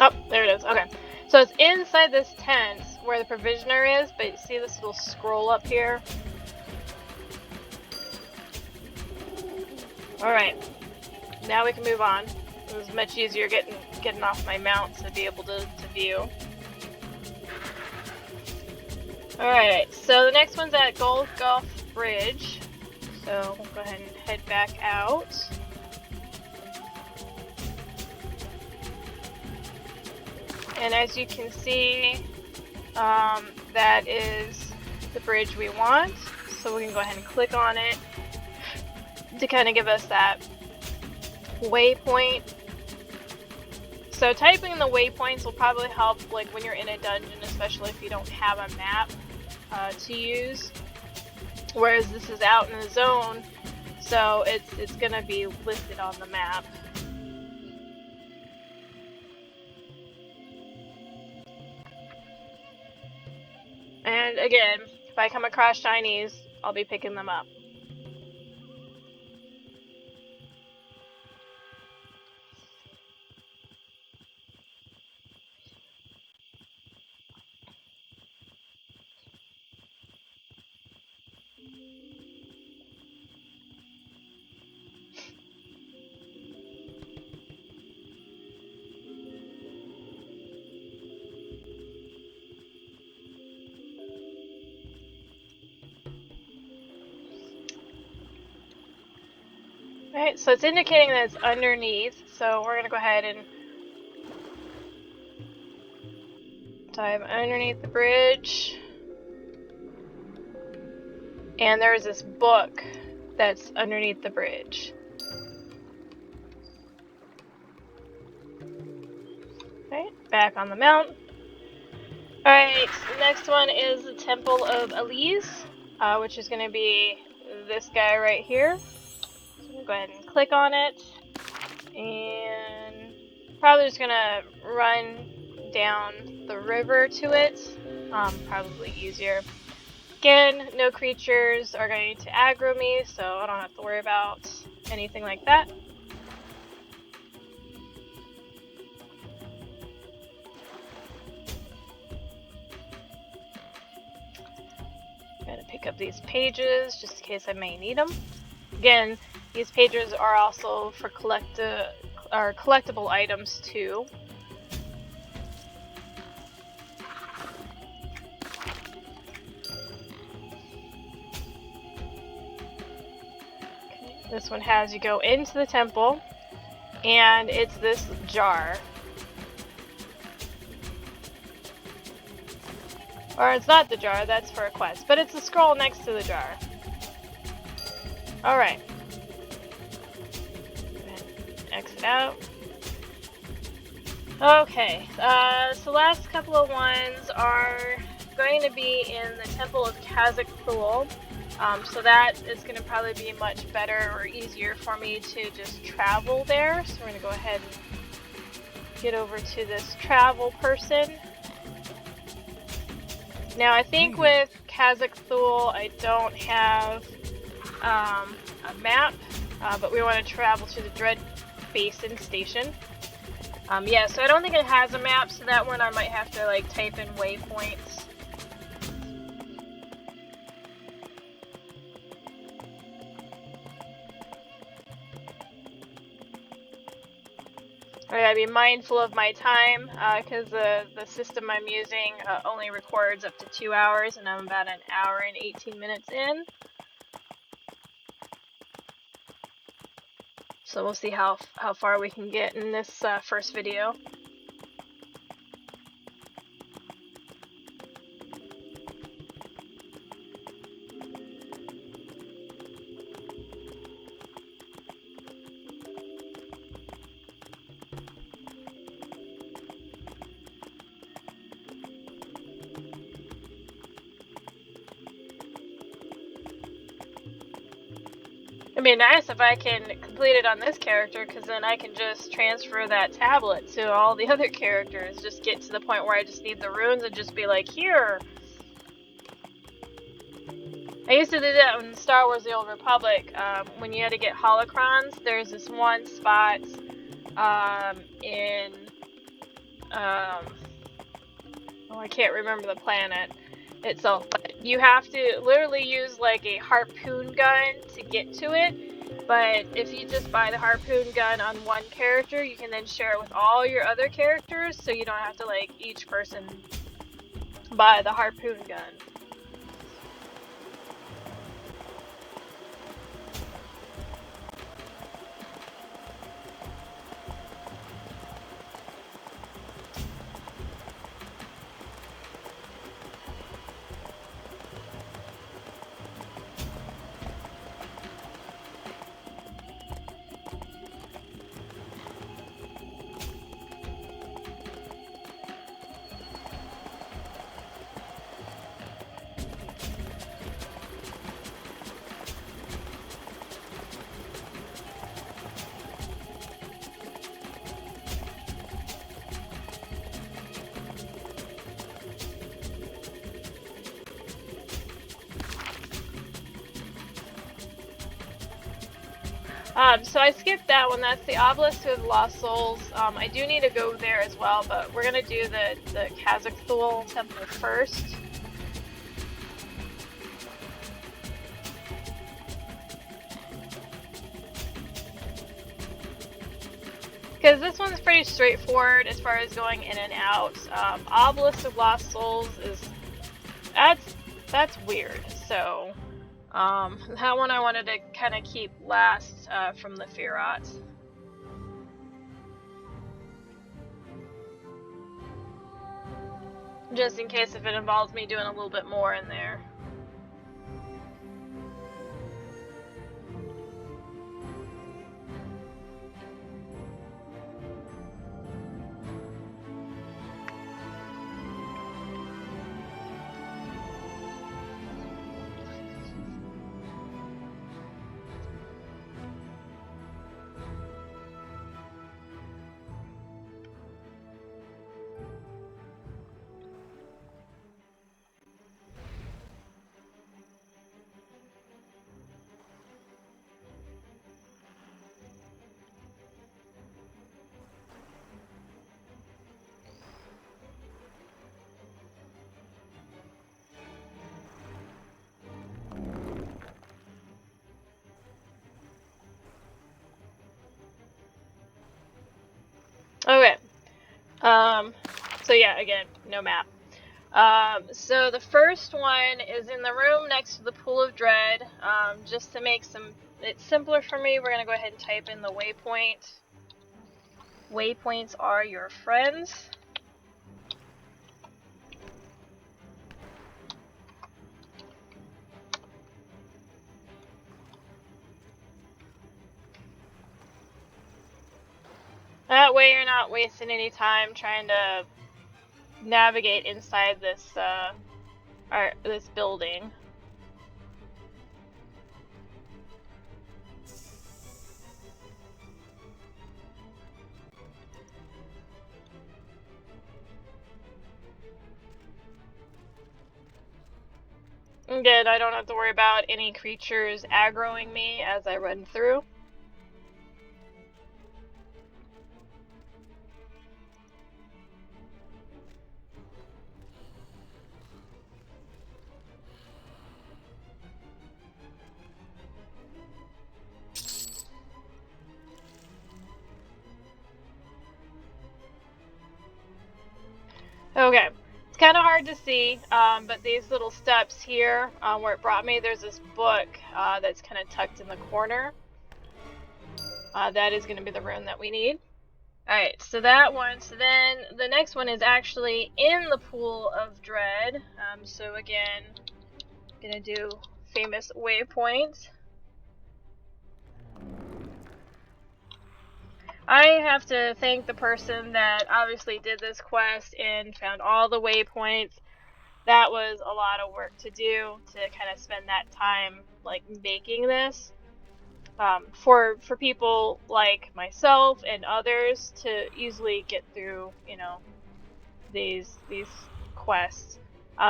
Oh, there it is. Okay. So it's inside this tent where the provisioner is, but you see this little scroll up here? Alright. Now we can move on. It was much easier getting off my mount to be able to view. Alright, so the next one's at Gold Gulf Bridge. So we'll go ahead and head back out. And as you can see, that is the bridge we want. So we can go ahead and click on it to kind of give us that waypoint. So typing the waypoints will probably help like when you're in a dungeon, especially if you don't have a map to use. Whereas this is out in the zone, so it's gonna be listed on the map. And again, if I come across shinies, I'll be picking them up. Alright, so it's indicating that it's underneath, so we're gonna go ahead and dive underneath the bridge. And there's this book that's underneath the bridge. Alright, back on the mount. Alright, the next one is the Temple of Elise, which is gonna be this guy right here. So I'm gonna go ahead and click on it. And Probably just gonna run down the river to it. Probably easier. Again, no creatures are going to aggro me, so I don't have to worry about anything like that. I'm gonna pick up these pages just in case I may need them. Again, these pages are also for collectible items too. Okay. This one has you go into the temple, and it's this jar. Or it's not the jar, that's for a quest, but it's the scroll next to the jar. Alright. Exit out. Okay, so last couple of ones are going to be in the Temple of Kazakh-Thul. So that is going to probably be much better or easier for me to just travel there. So we're going to go ahead and get over to this travel person. Now I think with Kazakh-Thul I don't have a map, but we want to travel to the Dread Basin Station. Yeah, so I don't think it has a map, so that one I might have to like type in waypoints. I gotta be mindful of my time, because the system I'm using only records up to 2 hours, and I'm about an hour and 18 minutes in. So we'll see how far we can get in this first video. It'd be nice if I can complete it on this character, because then I can just transfer that tablet to all the other characters. Just get to the point where I just need the runes and just be like, here! I used to do that in Star Wars The Old Republic. When you had to get holocrons, there's this one spot in... oh, I can't remember the planet itself, but you have to literally use like a harpoon gun to get to it. But if you just buy the harpoon gun on one character, you can then share it with all your other characters, so you don't have to like each person buy the harpoon gun. So I skipped that one. That's the Obelisk of Lost Souls. I do need to go there as well, but we're gonna do the Kazakh-Thul temple first. Because this one's pretty straightforward as far as going in and out. Obelisk of Lost Souls is... that's weird, so... that one I wanted to kind of keep last from the Firat. Just in case if it involves me doing a little bit more in there. So yeah, again, no map. So the first one is in the room next to the Pool of Dread. Just to make it simpler for me, we're gonna go ahead and type in the waypoint. Waypoints are your friends. That way you're not wasting any time trying to navigate inside this this building. Good, I don't have to worry about any creatures aggroing me as I run through. Okay, it's kind of hard to see, but these little steps here, where it brought me, there's this book that's kind of tucked in the corner. That is going to be the room that we need. Alright, so that one. So then the next one is actually in the Pool of Dread. So again, I'm going to do famous waypoints. I have to thank the person that obviously did this quest and found all the waypoints. That was a lot of work to do, to kind of spend that time like making this. For people like myself and others to easily get through, you know, these quests.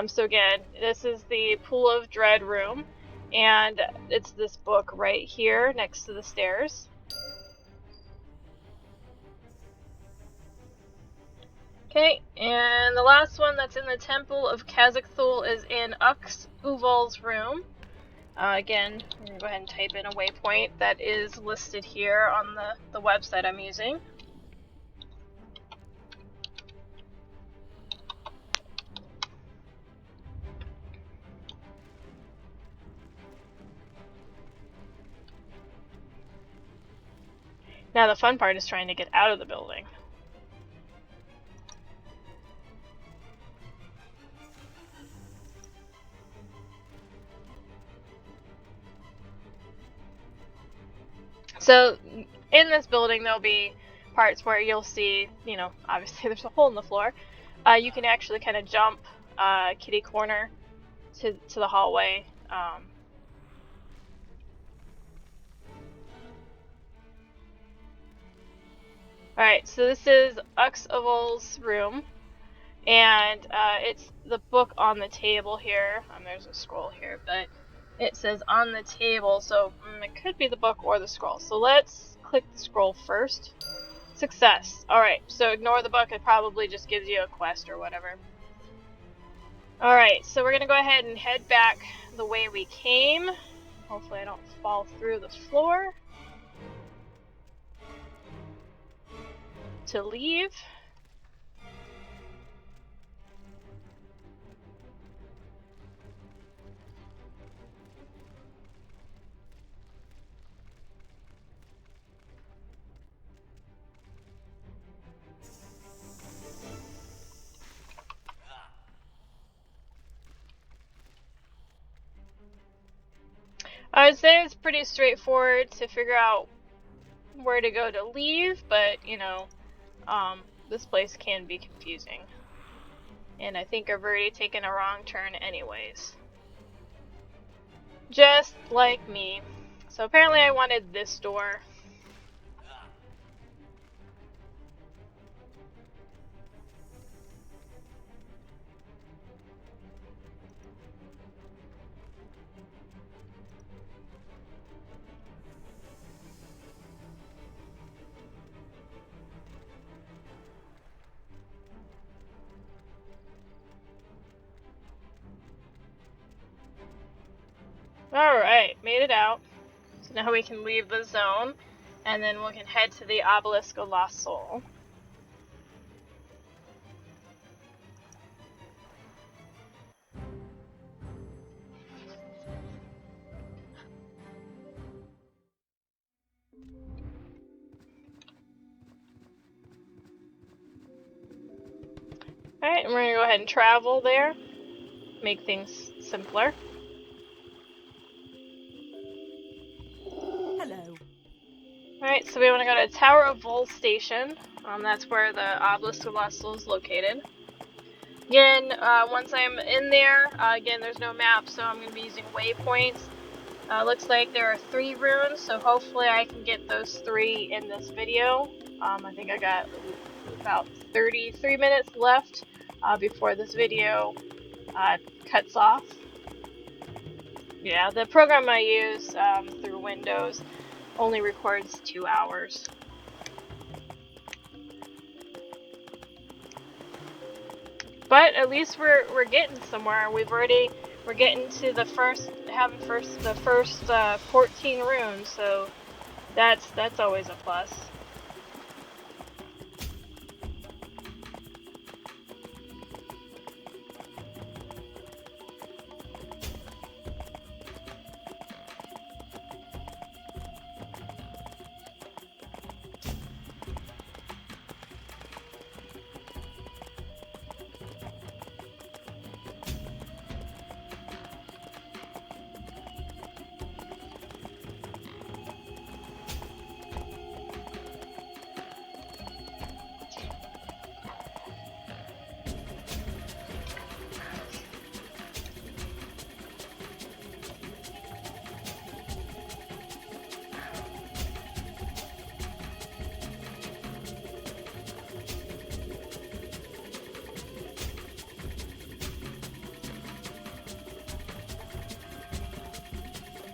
So again, this is the Pool of Dread room, and it's this book right here next to the stairs. Okay, and the last one that's in the Temple of Kazakthul is in Ux Uval's room. Again, I'm going to go ahead and type in a waypoint that is listed here on the website I'm using. Now the fun part is trying to get out of the building. So in this building there'll be parts where you'll see, you know, obviously there's a hole in the floor. You can actually kind of jump kitty corner to the hallway. Alright, so this is Ux Oval's room, and it's the book on the table here. There's a scroll here, but it says on the table, so it could be the book or the scroll. So let's click the scroll first. Success. Alright, so ignore the book, it probably just gives you a quest or whatever. Alright, so we're gonna go ahead and head back the way we came. Hopefully I don't fall through this floor. To leave. I would say it's pretty straightforward to figure out where to go to leave, but you know, this place can be confusing. And I think I've already taken a wrong turn anyways. Just like me. So apparently I wanted this door. Alright, made it out. So now we can leave the zone, and then we can head to the Obelisk of Lost Soul. Alright, and we're gonna go ahead and travel there. Make things simpler. Hello. Alright, so we want to go to Tower of Vol Station. That's where the Obelisk of Lost Souls is located. Again, once I'm in there, again, there's no map, so I'm going to be using waypoints. Looks like there are 3 runes, so hopefully I can get those 3 in this video. I think I got about 33 minutes left before this video cuts off. Yeah, the program I use through Windows only records 2 hours. But at least we're getting somewhere. We're getting to the first 14 runes, so that's always a plus.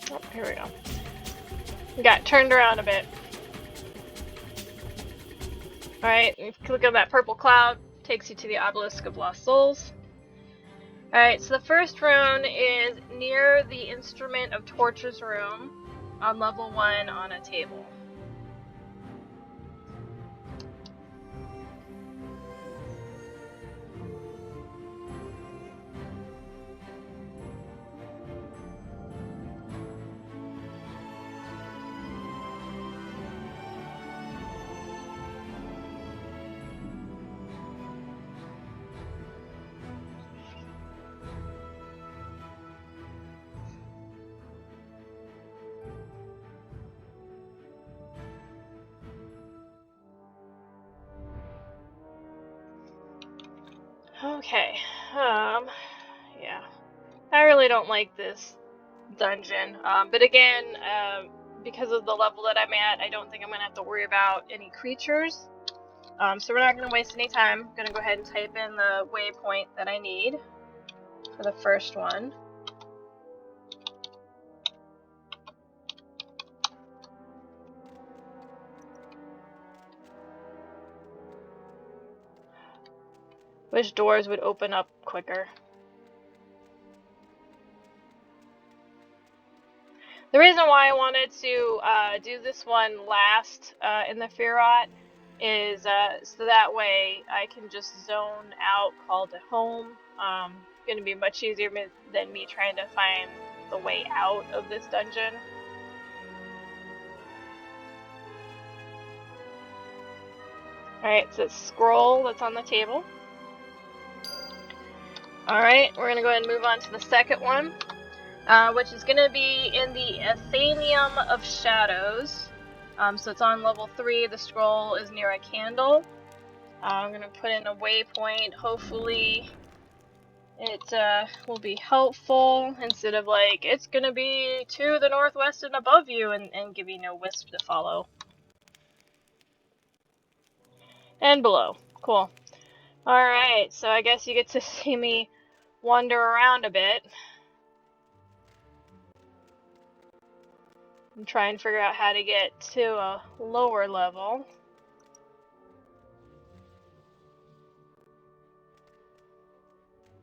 Oh, here we go. We got turned around a bit. Alright, if you click on that purple cloud, takes you to the Obelisk of Lost Souls. Alright, so the first rune is near the Instrument of Torture's room on level 1 on a table. Okay, yeah. I really don't like this dungeon, but again, because of the level that I'm at, I don't think I'm going to have to worry about any creatures. So we're not going to waste any time. I'm going to go ahead and type in the waypoint that I need for the first one. Which doors would open up quicker? The reason why I wanted to do this one last in the Firot is so that way I can just zone out Call to Home. Going to be much easier than me trying to find the way out of this dungeon. Alright, so it's scroll that's on the table. Alright, we're going to go ahead and move on to the second one, which is going to be in the Athenium of Shadows. So it's on level 3, the scroll is near a candle. I'm going to put in a waypoint, hopefully it will be helpful, instead of like, it's going to be to the northwest and above you, and give you no wisp to follow. And below. Cool. Alright, so I guess you get to see me wander around a bit and try and figure out how to get to a lower level.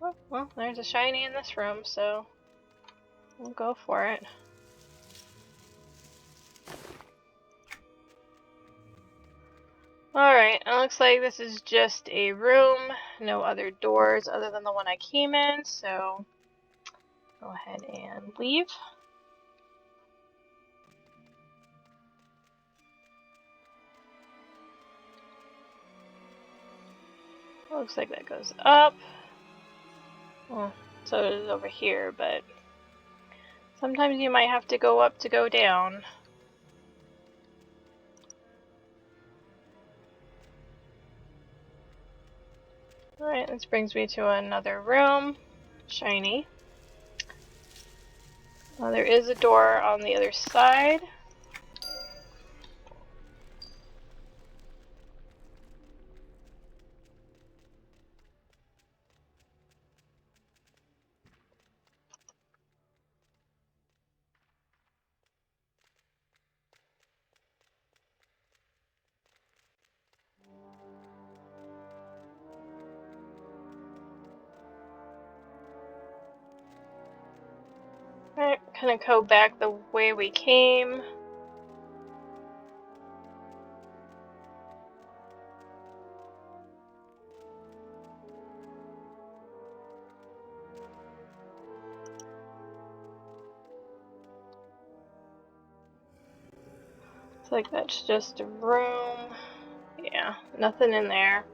Oh, well, there's a shiny in this room, so we'll go for it. Alright, it looks like this is just a room, no other doors other than the one I came in, so go ahead and leave. Looks like that goes up. Well, so it is over here, but sometimes you might have to go up to go down. Alright, this brings me to another room. Shiny. There is a door on the other side. Alright, gonna go back the way we came. Looks like that's just a room. Yeah, nothing in there.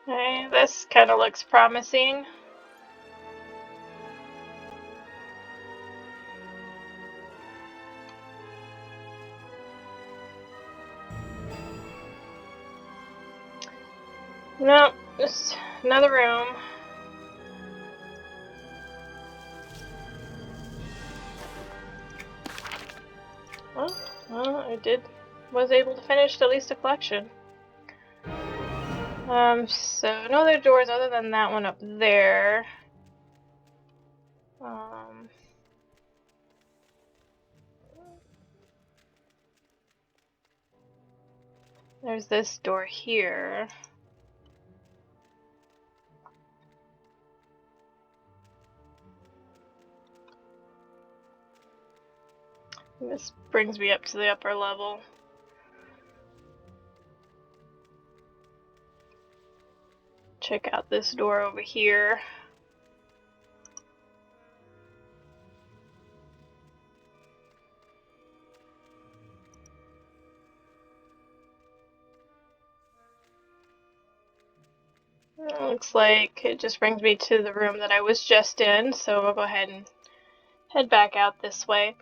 Okay, this kind of looks promising. Nope, just another room. Well, was able to finish at least a collection. So no other doors other than that one up there. There's this door here. This brings me up to the upper level. Check out this door over here. It looks like it just brings me to the room that I was just in, so we'll go ahead and head back out this way.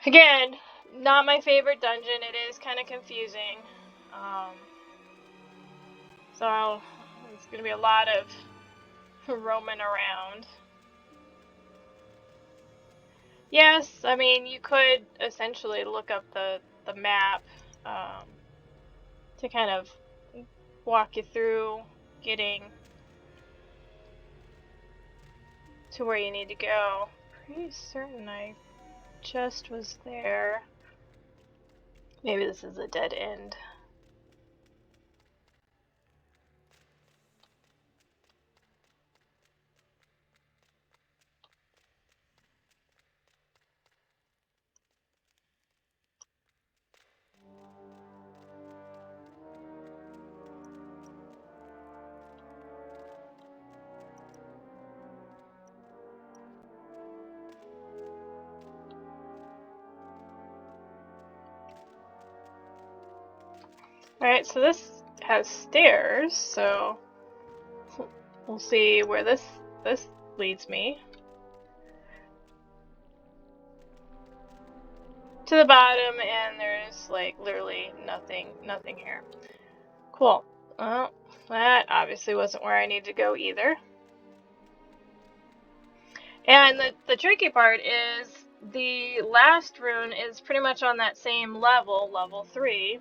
Again, not my favorite dungeon. It is kind of confusing. So it's going to be a lot of roaming around. Yes, I mean, you could essentially look up the map to kind of walk you through getting to where you need to go. Pretty certain I just was there. Maybe this is a dead end. Alright, so this has stairs, so we'll see where this leads me. To the bottom, and there's like literally nothing here. Cool. Well, that obviously wasn't where I need to go either. And the tricky part is the last rune is pretty much on that same level, level 3.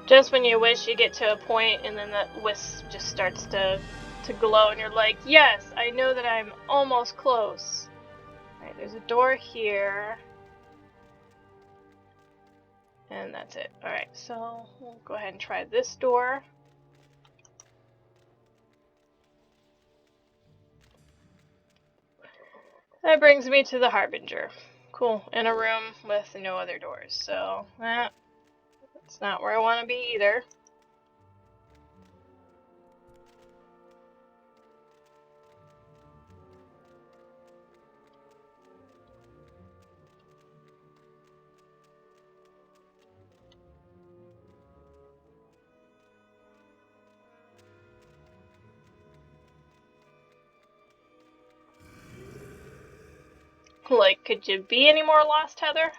Just when you wish you get to a point, and then the wisp just starts to glow, and you're like, yes, I know that I'm almost close. Right, there's a door here. And that's it. Alright, so we'll go ahead and try this door. That brings me to the Harbinger. Cool, in a room with no other doors. So, that's not where I want to be either. Like, could you be any more lost, Heather?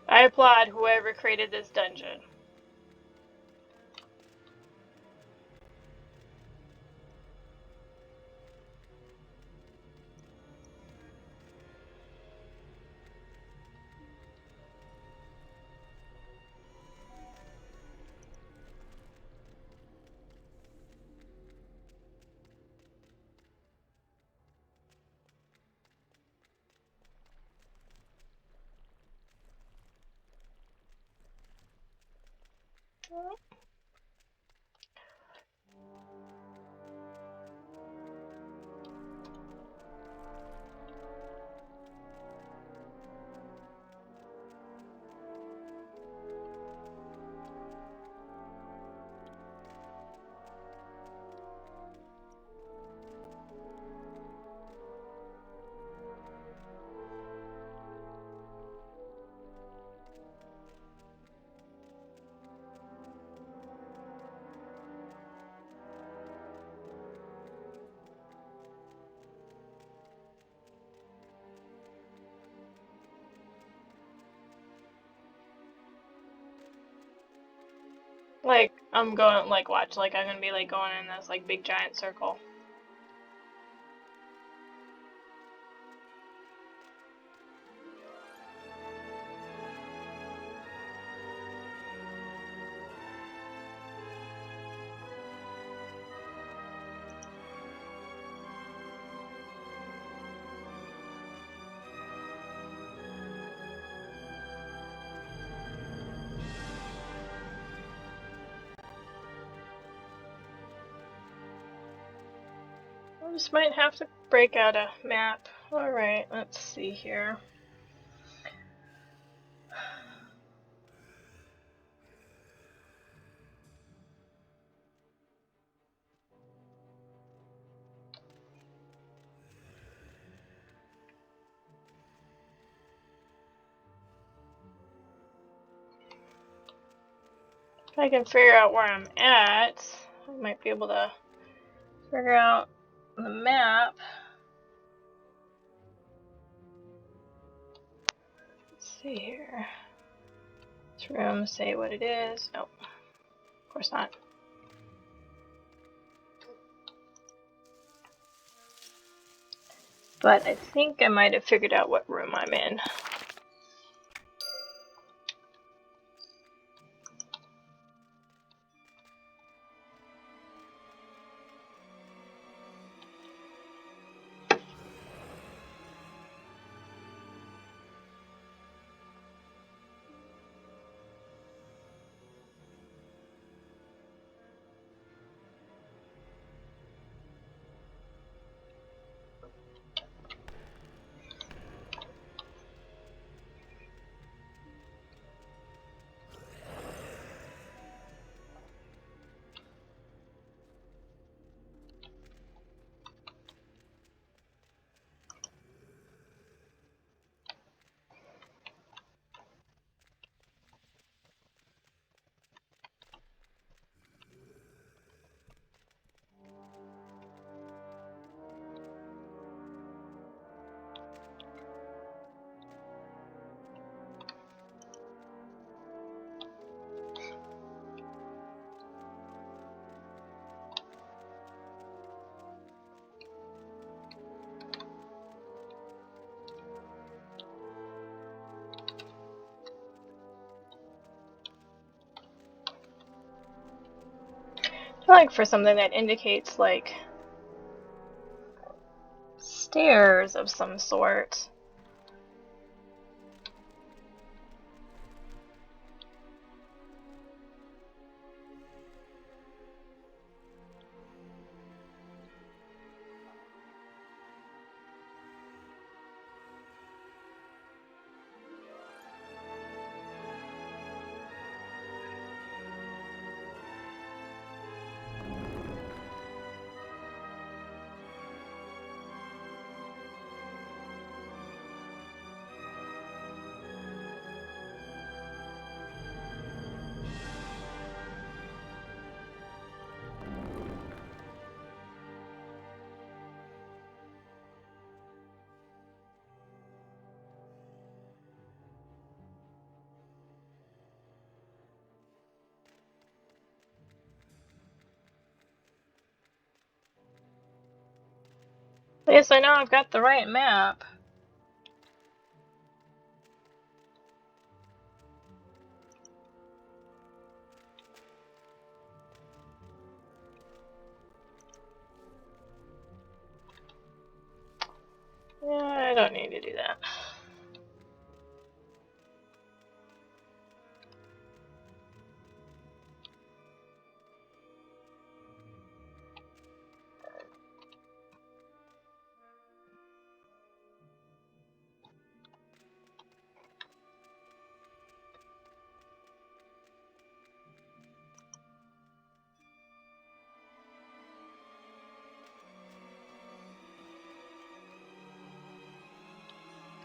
I applaud whoever created this dungeon. Like, I'm going, like, watch, like, I'm gonna be, like, going in this, like, big giant circle. I just might have to break out a map. Alright, let's see here. If I can figure out where I'm at, I might be able to figure out the map. Let's see here. This room, say what it is. Nope, of course not. But I think I might have figured out what room I'm in. like for something that indicates like stairs of some sort. At least I know I've got the right map. Yeah, I don't need to do that.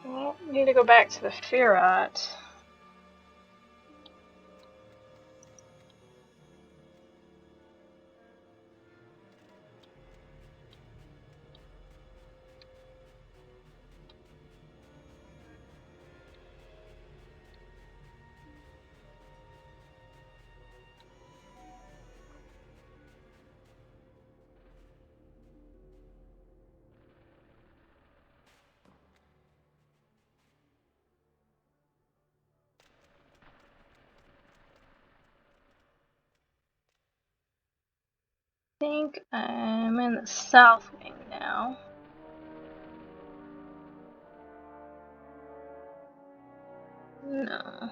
Well, need to go back to the Firot. I think I'm in the south wing now. No.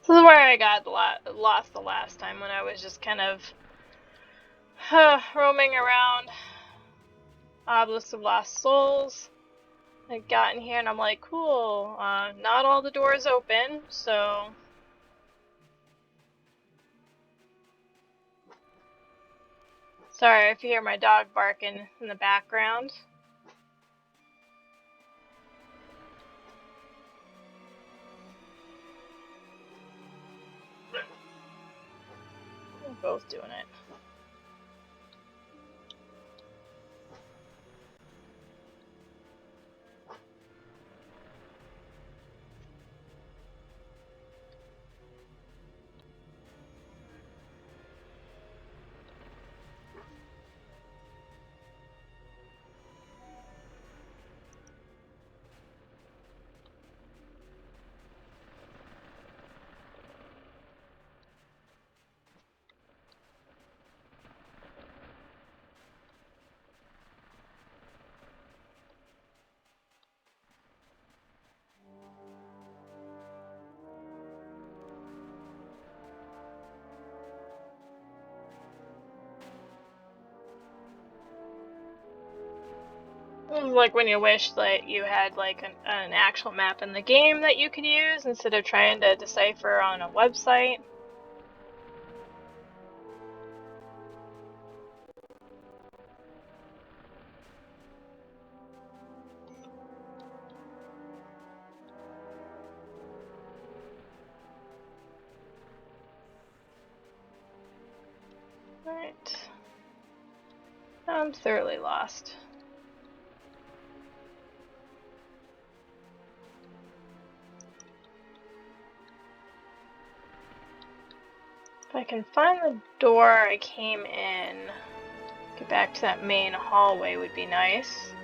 This is where I got lost the last time, when I was just kind of roaming around Obelisk of Lost Souls. I got in here and I'm like, cool, not all the doors open, so... Sorry if you hear my dog barking in the background. We're both doing it. Like when you wish that you had like an actual map in the game that you could use instead of trying to decipher on a website. Alright. I'm thoroughly lost. If I can find the door I came in, get back to that main hallway would be nice.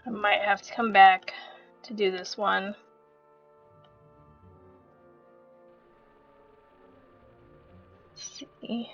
I might have to come back to do this one. Let's see.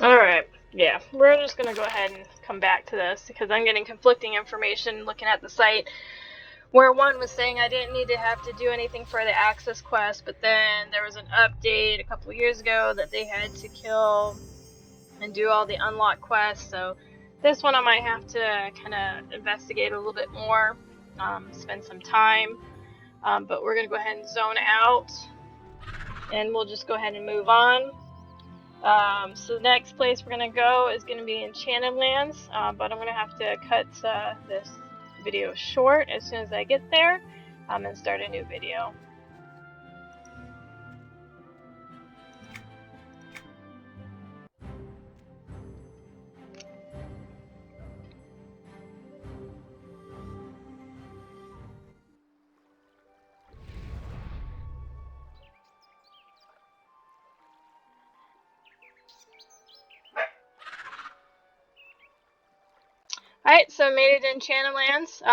Alright, yeah, we're just gonna go ahead and come back to this because I'm getting conflicting information looking at the site where one was saying I didn't need to have to do anything for the access quest, but then there was an update a couple years ago that they had to kill and do all the unlock quests, so this one I might have to kind of investigate a little bit more, spend some time, but we're gonna go ahead and zone out and we'll just go ahead and move on. So the next place we're going to go is going to be Enchanted Lands, but I'm going to have to cut this video short as soon as I get there and start a new video. Alright, so I made it in Enchanted Lands,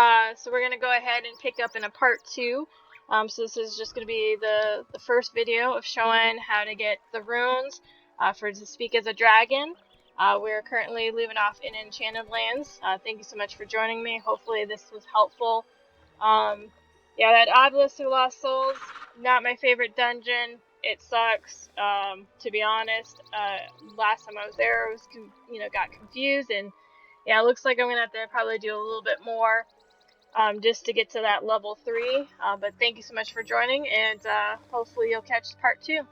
so we're going to go ahead and pick up in a part 2. So this is just going to be the first video of showing how to get the runes to speak as a dragon. We're currently leaving off in Enchanted Lands. Thank you so much for joining me. Hopefully this was helpful. Yeah, that Obelisk of Lost Souls, not my favorite dungeon. It sucks, to be honest. Last time I was there, I was got confused, and yeah, it looks like I'm gonna have to probably do a little bit more just to get to that level 3. But thank you so much for joining, and hopefully you'll catch part 2.